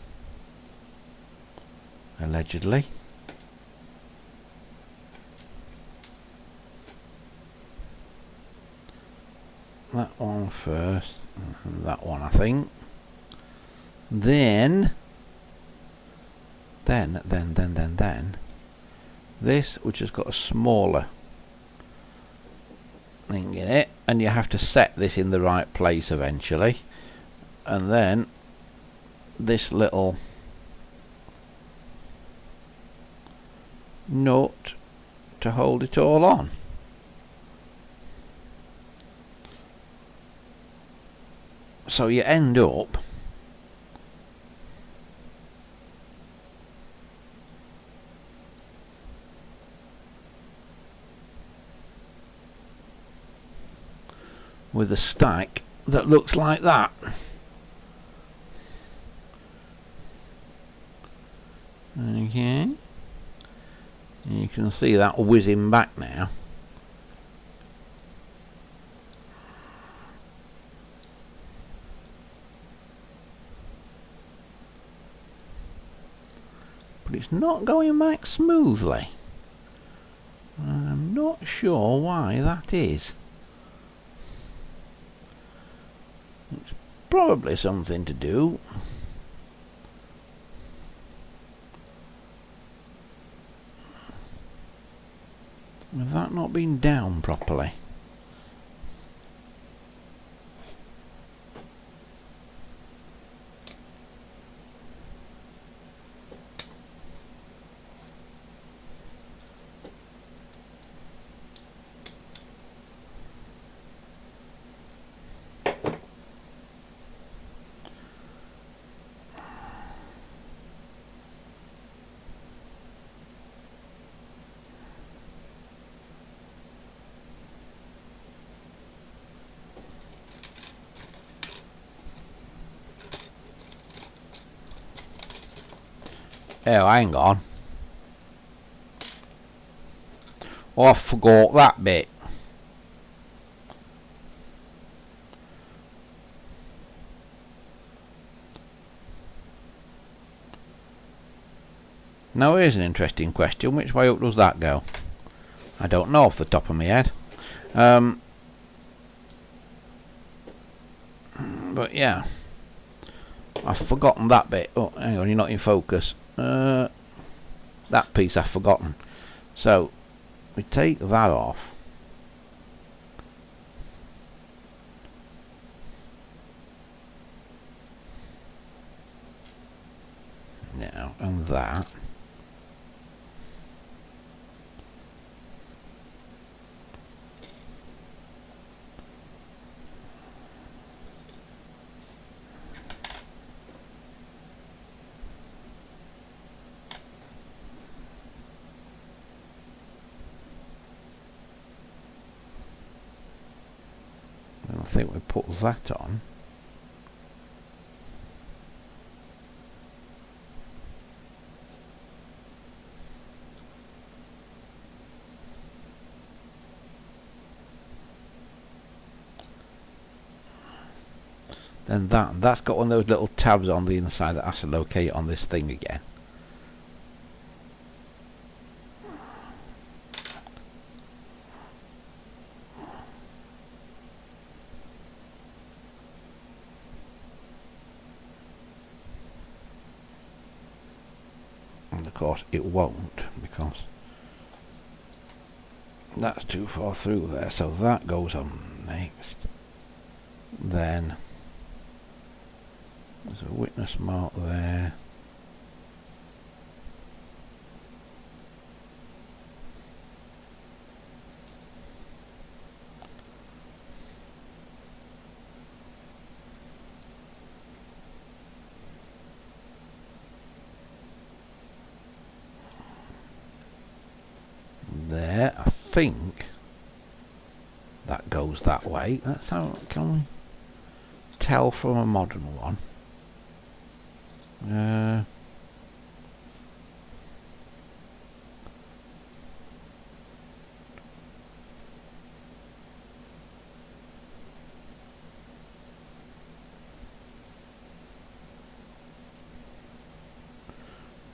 allegedly. That one first, that one I think. Then this, which has got a smaller thing in it, and you have to set this in the right place eventually, and then this little nut to hold it all on. So you end up with a stack that looks like that. Okay, and you can see that whizzing back now. But it's not going back smoothly. I'm not sure why that is. It's probably something to do with that not being down properly. Oh, hang on. Oh, I forgot that bit. Now here's an interesting question. Which way up does that go? I don't know off the top of my head. But yeah, I've forgotten that bit. Oh, hang on, you're not in focus. That piece I've forgotten. So we take that off. Now, and that. I think we put that on. then that's got one of those little tabs on the inside that has to locate on this thing again. And of course it won't, because that's too far through there, so that goes on next. Then there's a witness mark there. There, I think that goes that way. That's how can we tell from a modern one.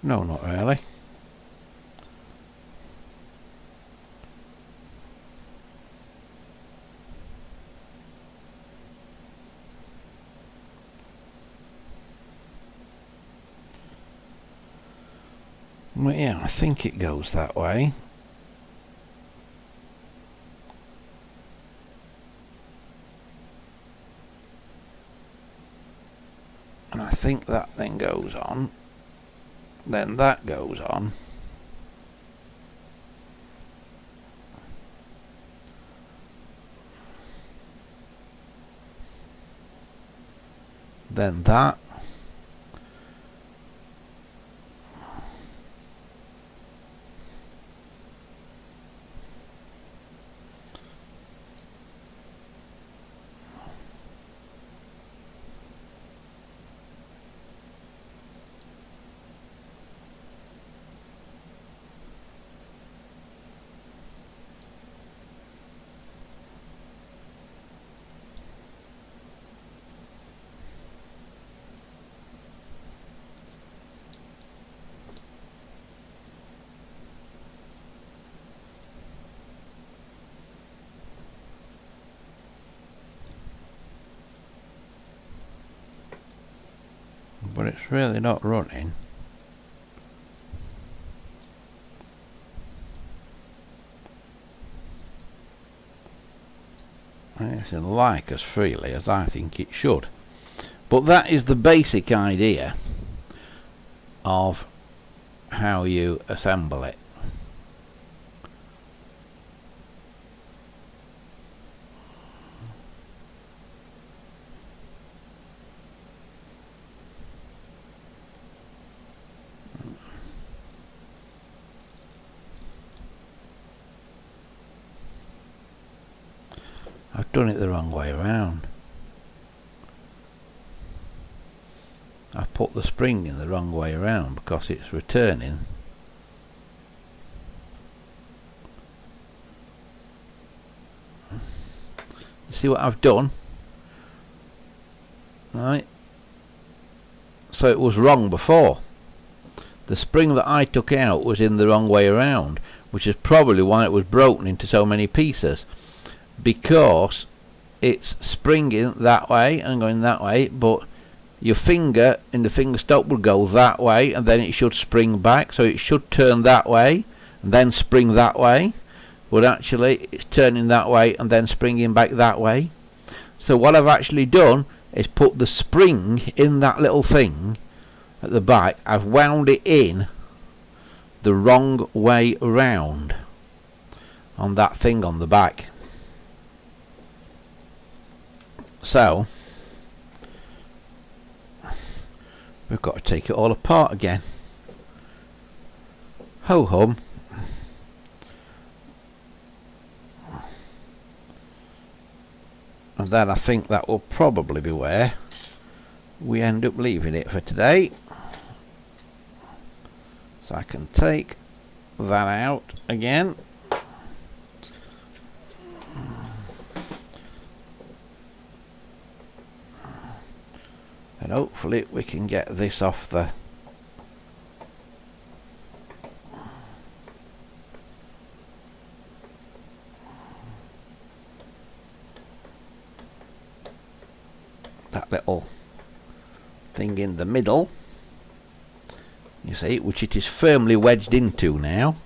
No, not really. Well, yeah, I think it goes that way. And I think that then goes on. Then that goes on. Then that. But it's really not running. And it doesn't like as freely as I think it should. But that is the basic idea of how you assemble it. I've done it the wrong way around. I've put the spring in the wrong way around because it's returning. You see what I've done? Right. So it was wrong before. The spring that I took out was in the wrong way around, which is probably why it was broken into so many pieces. Because it's springing that way and going that way, but your finger in the finger stop will go that way and then it should spring back, so it should turn that way and then spring that way, but actually it's turning that way and then springing back that way. So what I've actually done is put the spring in that little thing at the back. I've wound it in the wrong way around on that thing on the back. So we've got to take it all apart again. Ho hum. And then I think that will probably be where we end up leaving it for today. So I can take that out again. and hopefully we can get this off the that little thing in the middle, you see, which it is firmly wedged into now.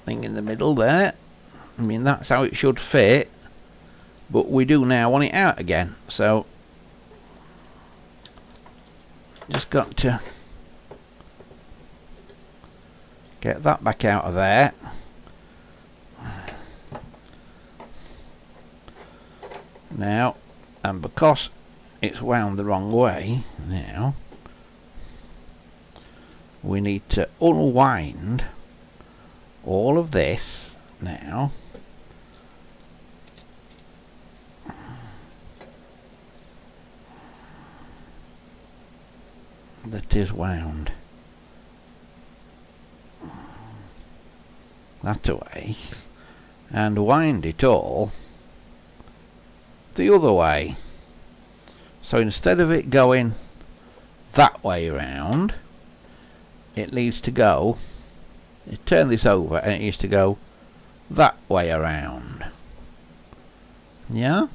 Thing in the middle there. I mean, that's how it should fit, but we do now want it out again, so just got to get that back out of there. Now, and because it's wound the wrong way now, we need to unwind all of this now that is wound that way and wind it all the other way. So instead of it going that way around, it needs to go, you turn this over and it needs to go that way around. Yeah?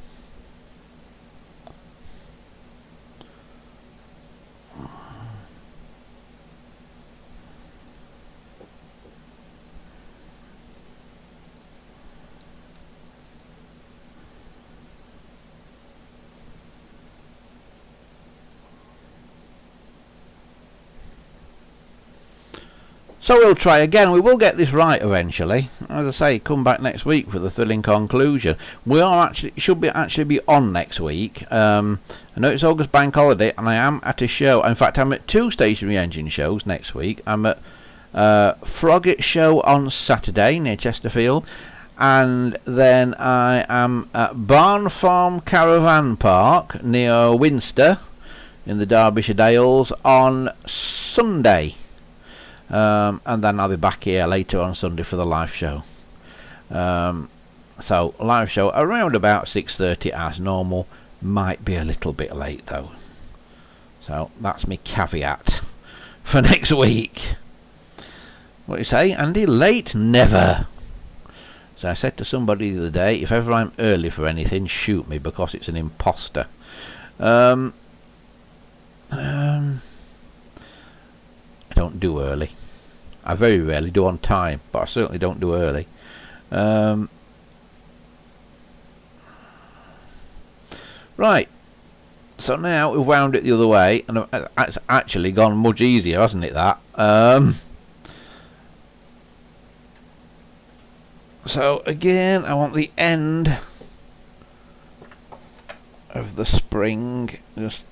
So we'll try again. We will get this right eventually. As I say, come back next week for the thrilling conclusion. We are actually should be on next week. I know it's August Bank Holiday, and I am at a show. In fact, I'm at 2 stationary engine shows next week. I'm at Froggatt Show on Saturday near Chesterfield, and then I am at Barn Farm Caravan Park near Winster in the Derbyshire Dales on Sunday. And then I'll be back here later on Sunday for the live show. So live show around about 6:30 as normal. Might be a little bit late though. So that's my caveat for next week. What do you say, Andy? Late? Never. So I said to somebody the other day, if ever I'm early for anything, shoot me, because it's an imposter. I don't do early. I very rarely do on time, but I certainly don't do early. Right, so now we've wound it the other way, and it's actually gone much easier, hasn't it, that? So again, I want the end of the spring just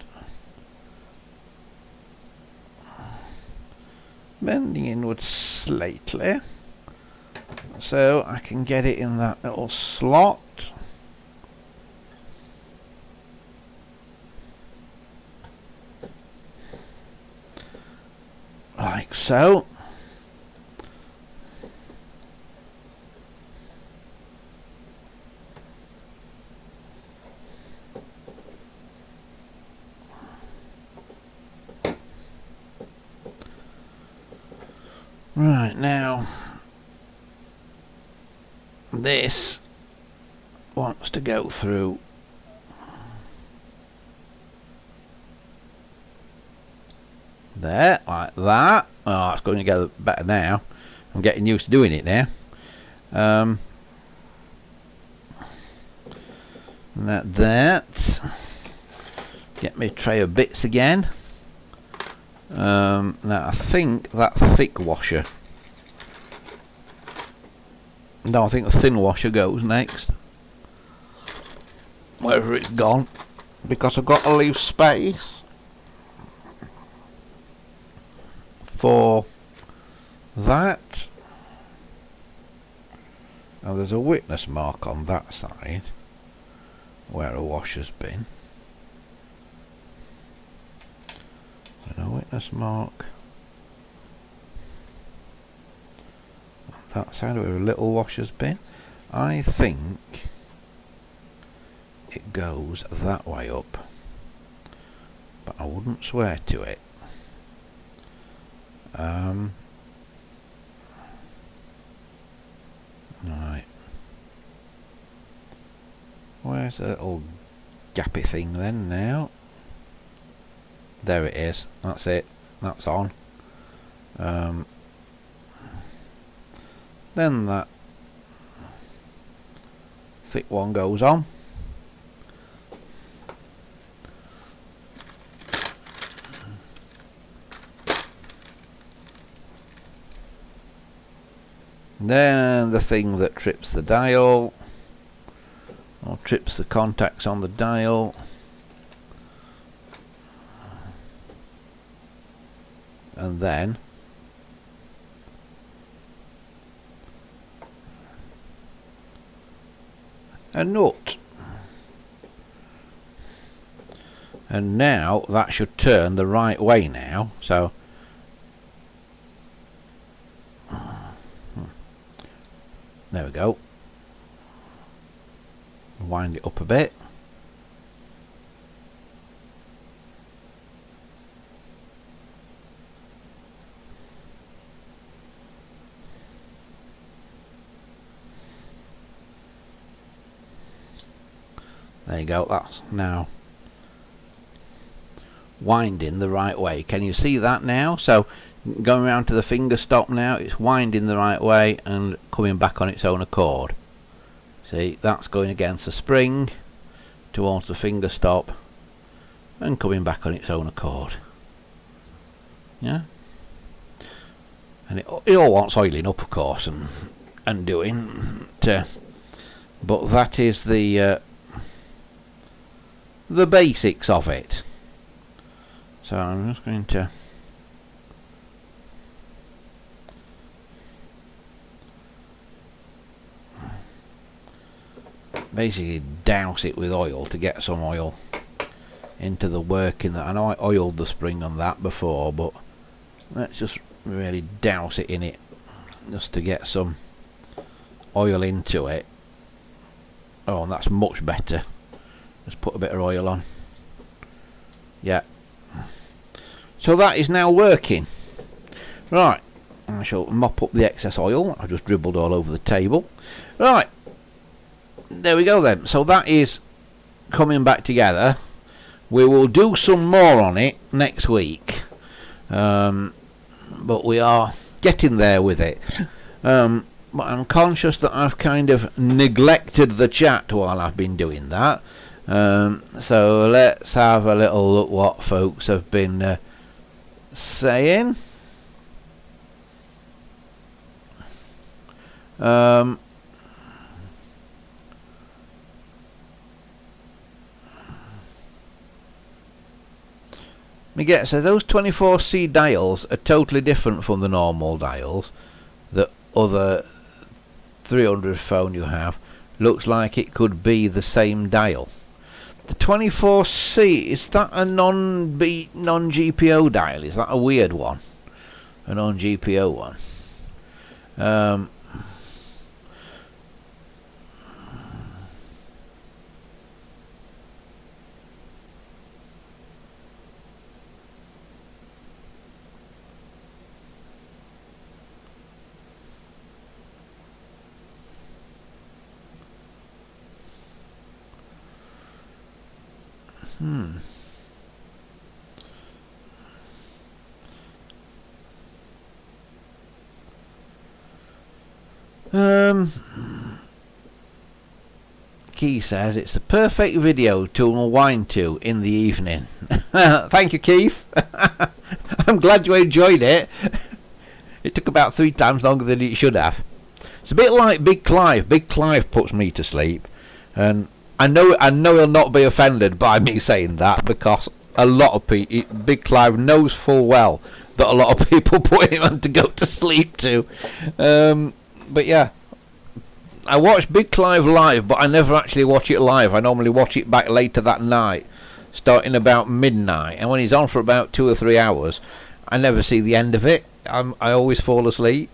bending inwards slightly, so I can get it in that little slot. Like so. Right, now this wants to go through there, like that. Oh, it's going together better now. I'm getting used to doing it now. That. Get me tray of bits again. Now I think that thick washer. No, I think the thin washer goes next. Wherever it's gone, because I've got to leave space for that. Now there's a witness mark on that side where a washer's been. No witness mark on that side where a little washer's been. I think it goes that way up. but I wouldn't swear to it. Right. Where's the little gappy thing then now? There it is. That's it. That's on. Then that thick one goes on. Then the thing that trips the dial, or trips the contacts on the dial. And then a nut. And now that should turn the right way now, so there we go. Wind it up a bit. There you go, that's now winding the right way. Can you see that now? So going around to the finger stop now, it's winding the right way and coming back on its own accord. See, that's going against the spring towards the finger stop and coming back on its own accord. Yeah, and it all wants oiling up, of course, and doing. But that is the basics of it. So I'm just going to basically douse it with oil to get some oil into the working. That I know I oiled the spring on that before, but let's just really douse it in it just to get some oil into it. Oh, and that's much better. Just put a bit of oil on. Yeah. So that is now working. Right. I shall mop up the excess oil. I've just dribbled all over the table. Right. There we go then. So that is coming back together. We will do some more on it next week. But we are getting there with it. But I'm conscious that I've kind of neglected the chat while I've been doing that. So let's have a little look what folks have been saying. Miguel says those 24C dials are totally different from the normal dials. The other 300 phone you have looks like it could be the same dial. The 24C, is that a non-GPO dial? Is that a weird one? A non-GPO one? Key says it's the perfect video to unwind to in the evening. Thank you, Keith. I'm glad you enjoyed it. It took about 3 times longer than it should have. It's a bit like Big Clive. Big Clive puts me to sleep, and I know he'll not be offended by me saying that, because a lot of people, Big Clive knows full well that a lot of people put him on to go to sleep to. But yeah, I watch Big Clive live, but I never actually watch it live. I normally watch it back later that night, starting about midnight, and when he's on for about 2 or 3 hours, I never see the end of it. I always fall asleep.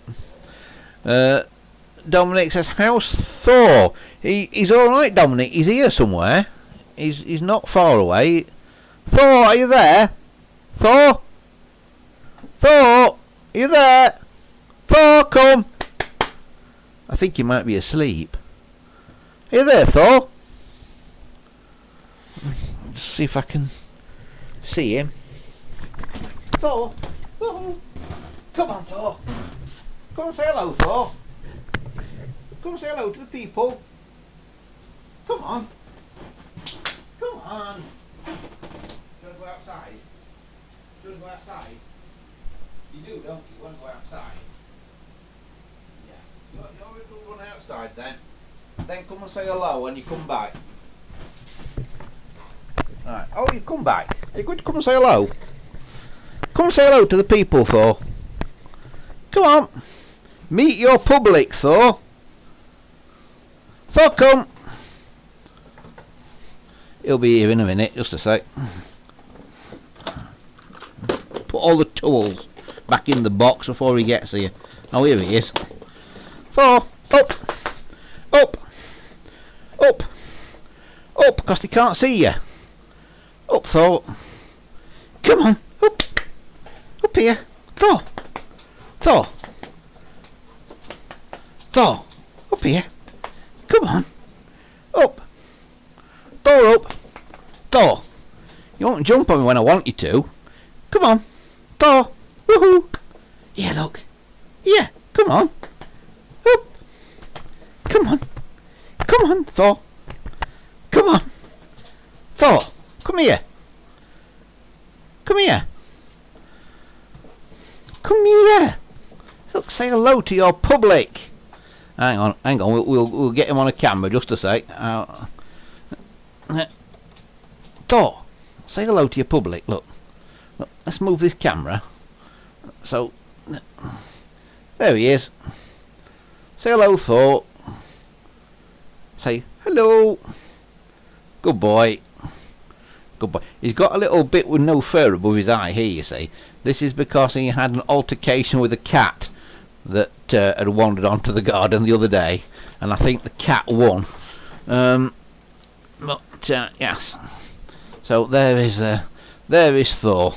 Dominic says, how's Thor? He's alright, Dominic. He's here somewhere. He's not far away. Thor, are you there? Thor? Thor, are you there? Thor, come! I think he might be asleep. Are you there, Thor? Let's see if I can see him. Thor! Oh. Come on, Thor! Come and say hello, Thor! Come and say hello to the people! Come on! Come on! Do you want to go outside? Do you want to go outside? You do, don't you? You want to go outside? Yeah. You're going to run outside then. Then come and say hello when you come back. Alright. Oh, you come back. Are you going to come and say hello? Come and say hello to the people, Thor. Come on. Meet your public, Thor. Thor, come. He'll be here in a minute, just a sec. Put all the tools back in the box before he gets here. Oh, here he is. Thor, up. Up. Up. Up, because they can't see you. Up, Thor. Come on. Up. Up here. Thor. Thor. Thor. Up here. Come on. Up. Thor, up. Thor. You won't jump on me when I want you to. Come on. Thor. Woohoo. Yeah, look. Yeah. Come on. Up. Come on. Come on, Thor. Come on. Thor. Come here. Come here. Come here. Look, say hello to your public. Hang on. We'll get him on a camera just a sec. Thor, say hello to your public. Look, let's move this camera. So, there he is. Say hello, Thor. Say hello. Good boy. Good boy. He's got a little bit with no fur above his eye here, you see. This is because he had an altercation with a cat that had wandered onto the garden the other day, and I think the cat won. But yes, so there is Thor.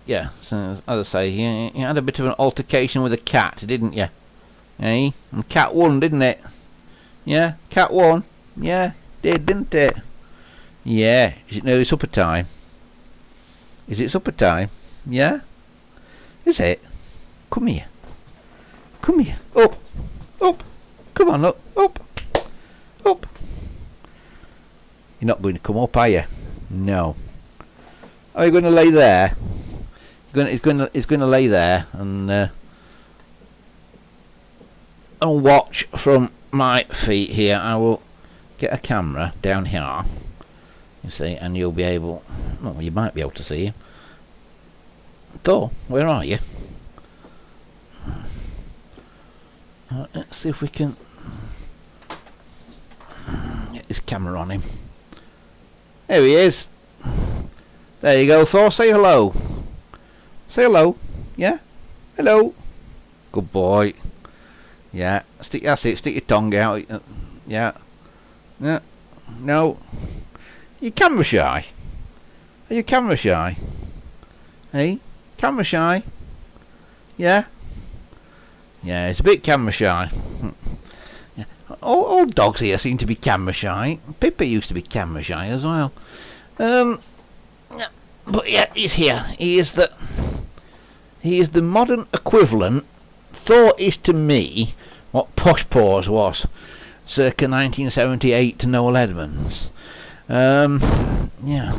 Yeah, so as I say, you had a bit of an altercation with a cat, didn't you? Eh? And cat won, didn't it? Yeah, cat won. Yeah, didn't it? Yeah. Is it nearly supper time? Is it supper time? Yeah? Is it? Come here. Come here. Up. Up. Come on, up. Up. Up. You're not going to come up, are you? No. Are you going to lay there? He's going to lay there and watch from my feet here. I will get a camera down here, you see, and you'll be able. Well, you might be able to see him. Thor, where are you? Let's see if we can get this camera on him. There he is. There you go, Thor. Say hello. Say hello. Yeah? Hello. Good boy. Yeah. That's it. Stick your tongue out. Yeah. Yeah. No. Are you camera shy? Are you camera shy? Hey? Camera shy? Yeah? Yeah, it's a bit camera shy. Yeah. All dogs here seem to be camera shy. Pippa used to be camera shy as well. But yeah, he's here. He is the modern equivalent. Thor is to me what Posh Paws was circa 1978 to Noel Edmonds. Yeah.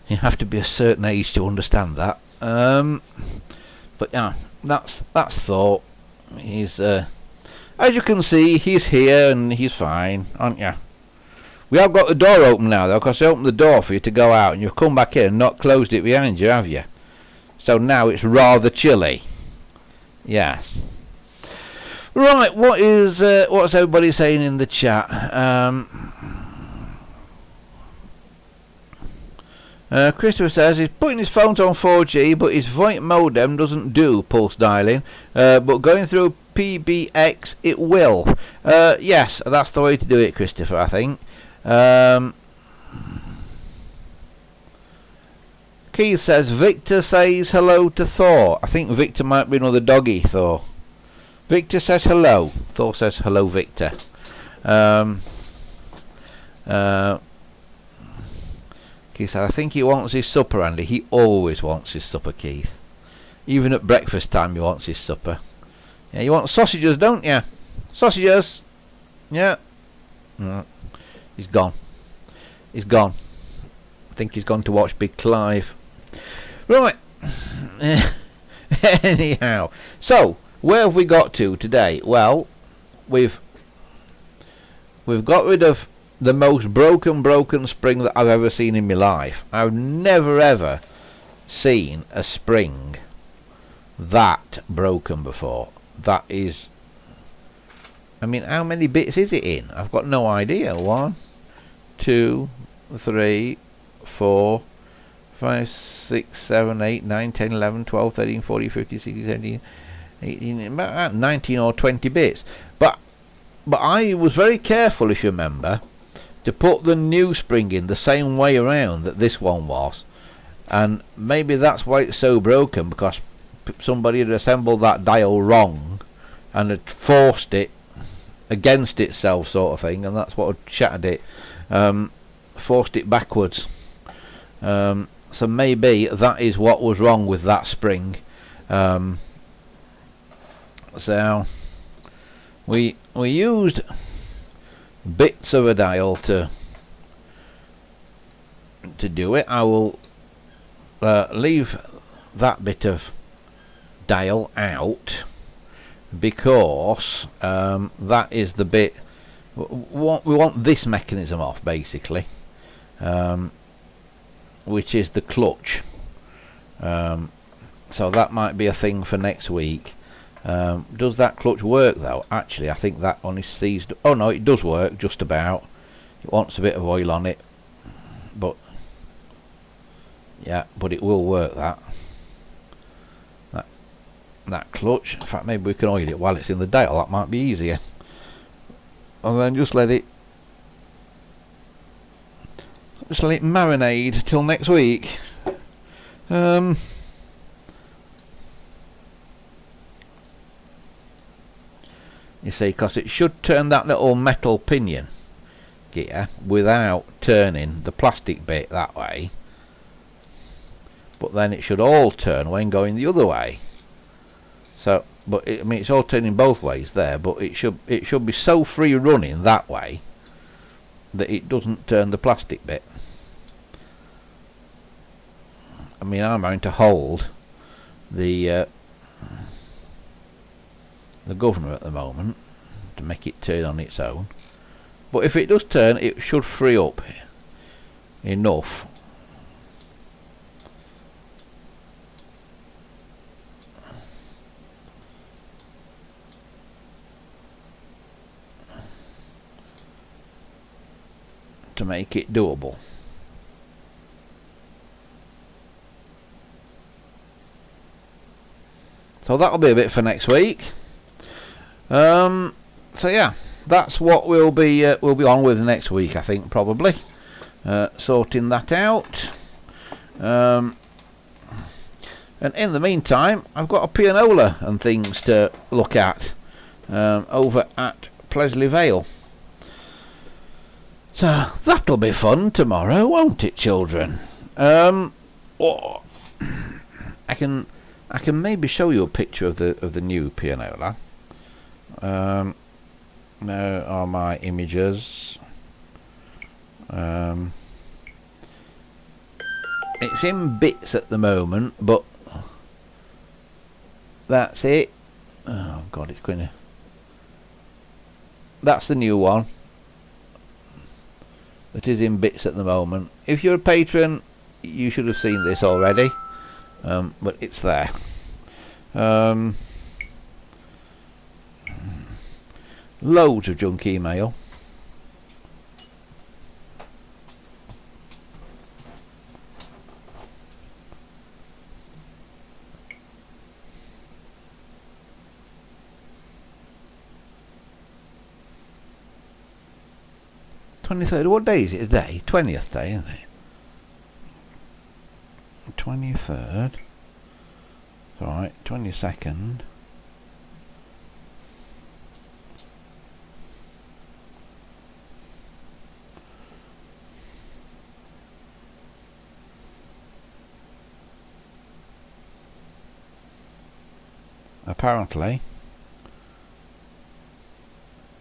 You have to be a certain age to understand that. But yeah, that's Thor. He's as you can see, he's here and he's fine, aren't you? We have got the door open now though, because I opened the door for you to go out and you've come back in and not closed it behind you, have you? So now it's rather chilly. Yes. Right, what's everybody saying in the chat? Christopher says he's putting his phone on 4G, but his VoIP modem doesn't do pulse dialing. But going through PBX, it will. Yes, that's the way to do it, Christopher, I think. Keith says, Victor says hello to Thor. I think Victor might be another doggy, Thor. Victor says hello. Thor says hello, Victor. Keith said, I think he wants his supper, Andy. He always wants his supper, Keith. Even at breakfast time he wants his supper. Yeah, you want sausages, don't you? Sausages! Yeah. He's gone. He's gone. I think he's gone to watch Big Clive. Right. Anyhow. So, where have we got to today? Well, we've got rid of the most broken spring that I've ever seen in my life. I've never ever seen a spring that broken before. That is, I mean, how many bits is it in? I've got no idea. 1, 2, 3, 4, 5, 6, 7, 8, 9, 10, 11, 12, 13, 14, 15, 16, 17, 18, about 19 or 20 bits. But I was very careful, if you remember, to put the new spring in the same way around that this one was. And maybe that's why it's so broken, because somebody had assembled that dial wrong and had forced it against itself, sort of thing, and that's what had shattered it. Forced it backwards. So maybe that is what was wrong with that spring. So we used bits of a dial to do it. I will leave that bit of dial out because that is the bit we want this mechanism off, basically, which is the clutch. So that might be a thing for next week. Does that clutch work though? Actually, I think that one is seized. Oh no, it does work just about. It wants a bit of oil on it, but yeah, but it will work, that clutch. In fact, maybe we can oil it while it's in the dial. That might be easier. And then just let it marinate till next week. You see, because it should turn that little metal pinion gear without turning the plastic bit that way, but then it should all turn when going the other way. So, but I mean, it's all turning both ways there, but it should be so free running that way that it doesn't turn the plastic bit. I mean, I'm going to hold the governor at the moment to make it turn on its own, but if it does turn, it should free up enough to make it doable. So that'll be a bit for next week. So yeah, that's what we'll be on with next week, I think, probably sorting that out. And in the meantime, I've got a pianola and things to look at over at Plesley Vale. So that'll be fun tomorrow, won't it, children? I can maybe show you a picture of the new pianola. There are my images. It's in bits at the moment, but that's it. Oh God, it's going to. That's the new one. It is in bits at the moment. If you're a patron, you should have seen this already, but it's there. Loads of junk email. #23rd. What day is it today? 20th day, isn't it? 23rd. Alright, 22nd. Apparently,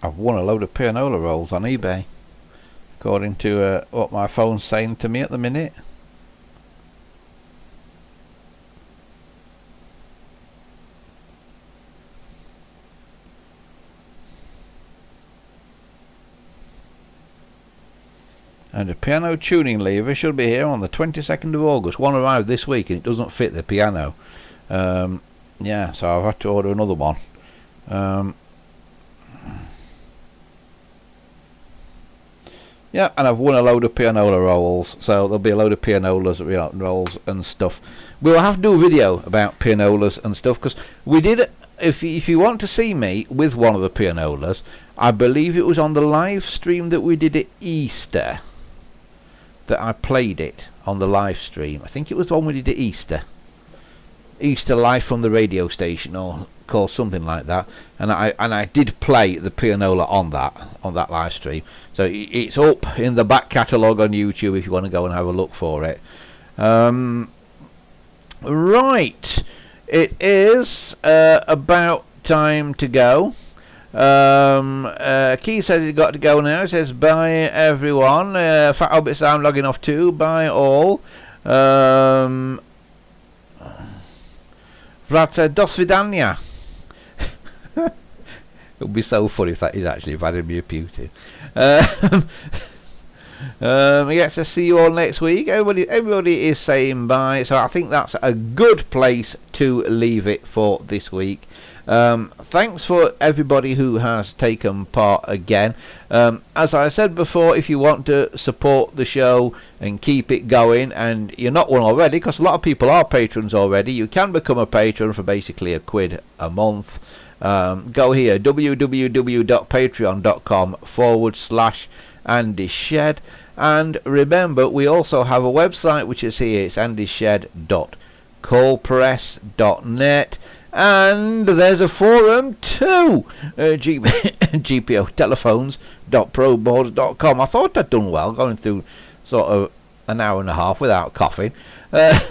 I've won a load of pianola rolls on eBay, according to what my phone's saying to me at the minute. And a piano tuning lever should be here on the 22nd of August. One arrived this week and it doesn't fit the piano. Yeah, so I've had to order another one. Yeah, and I've won a load of pianola rolls, so there'll be a load of pianolas, rolls and stuff. We'll have to do a video about pianolas and stuff, because we did, if you want to see me with one of the pianolas, I believe it was on the live stream that we did at Easter that I played it on the live stream. I think it was the one we did at Easter live from the radio station, or called something like that, and I did play the pianola on that live stream, so it's up in the back catalogue on YouTube if you want to go and have a look for it. Right, it is about time to go. Keith says he's got to go now. He says bye everyone. Fat Hobbits, I'm logging off too. Bye all. Vlad said dos vidania. It would be so funny if that is actually Vladimir Putin. Yes, to see you all next week. Everybody is saying bye, so I think that's a good place to leave it for this week. Thanks for everybody who has taken part again. As I said before, if you want to support the show and keep it going, and you're not one already, because a lot of people are patrons already, you can become a patron for basically £1 a month. Go here, www.patreon.com/AndyShed, and remember, we also have a website which is here. It's andyshed.coalpress.net. And there's a forum too, gpotelephones.proboards.com. I thought I'd done well going through sort of an hour and a half without coughing. Yeah.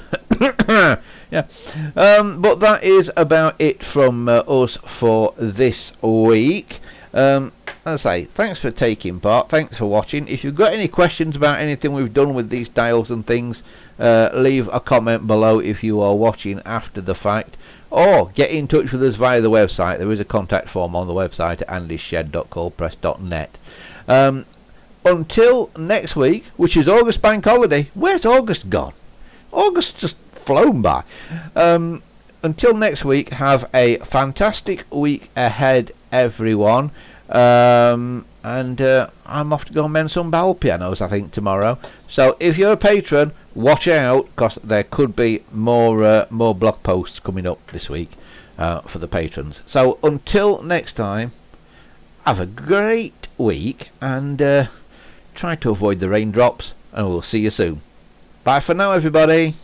But that is about it from us for this week. As I say, thanks for taking part, thanks for watching. If you've got any questions about anything we've done with these dials and things, leave a comment below if you are watching after the fact. Or get in touch with us via the website. There is a contact form on the website at andyshed.coalpress.net. Until next week, which is August Bank Holiday. Where's August gone? August just flown by. Until next week, have a fantastic week ahead, everyone. And I'm off to go and mend some bowel pianos, I think, tomorrow. So if you're a patron, watch out, because there could be more blog posts coming up this week for the patrons. So until next time, have a great week, and try to avoid the raindrops, and we'll see you soon. Bye for now, everybody.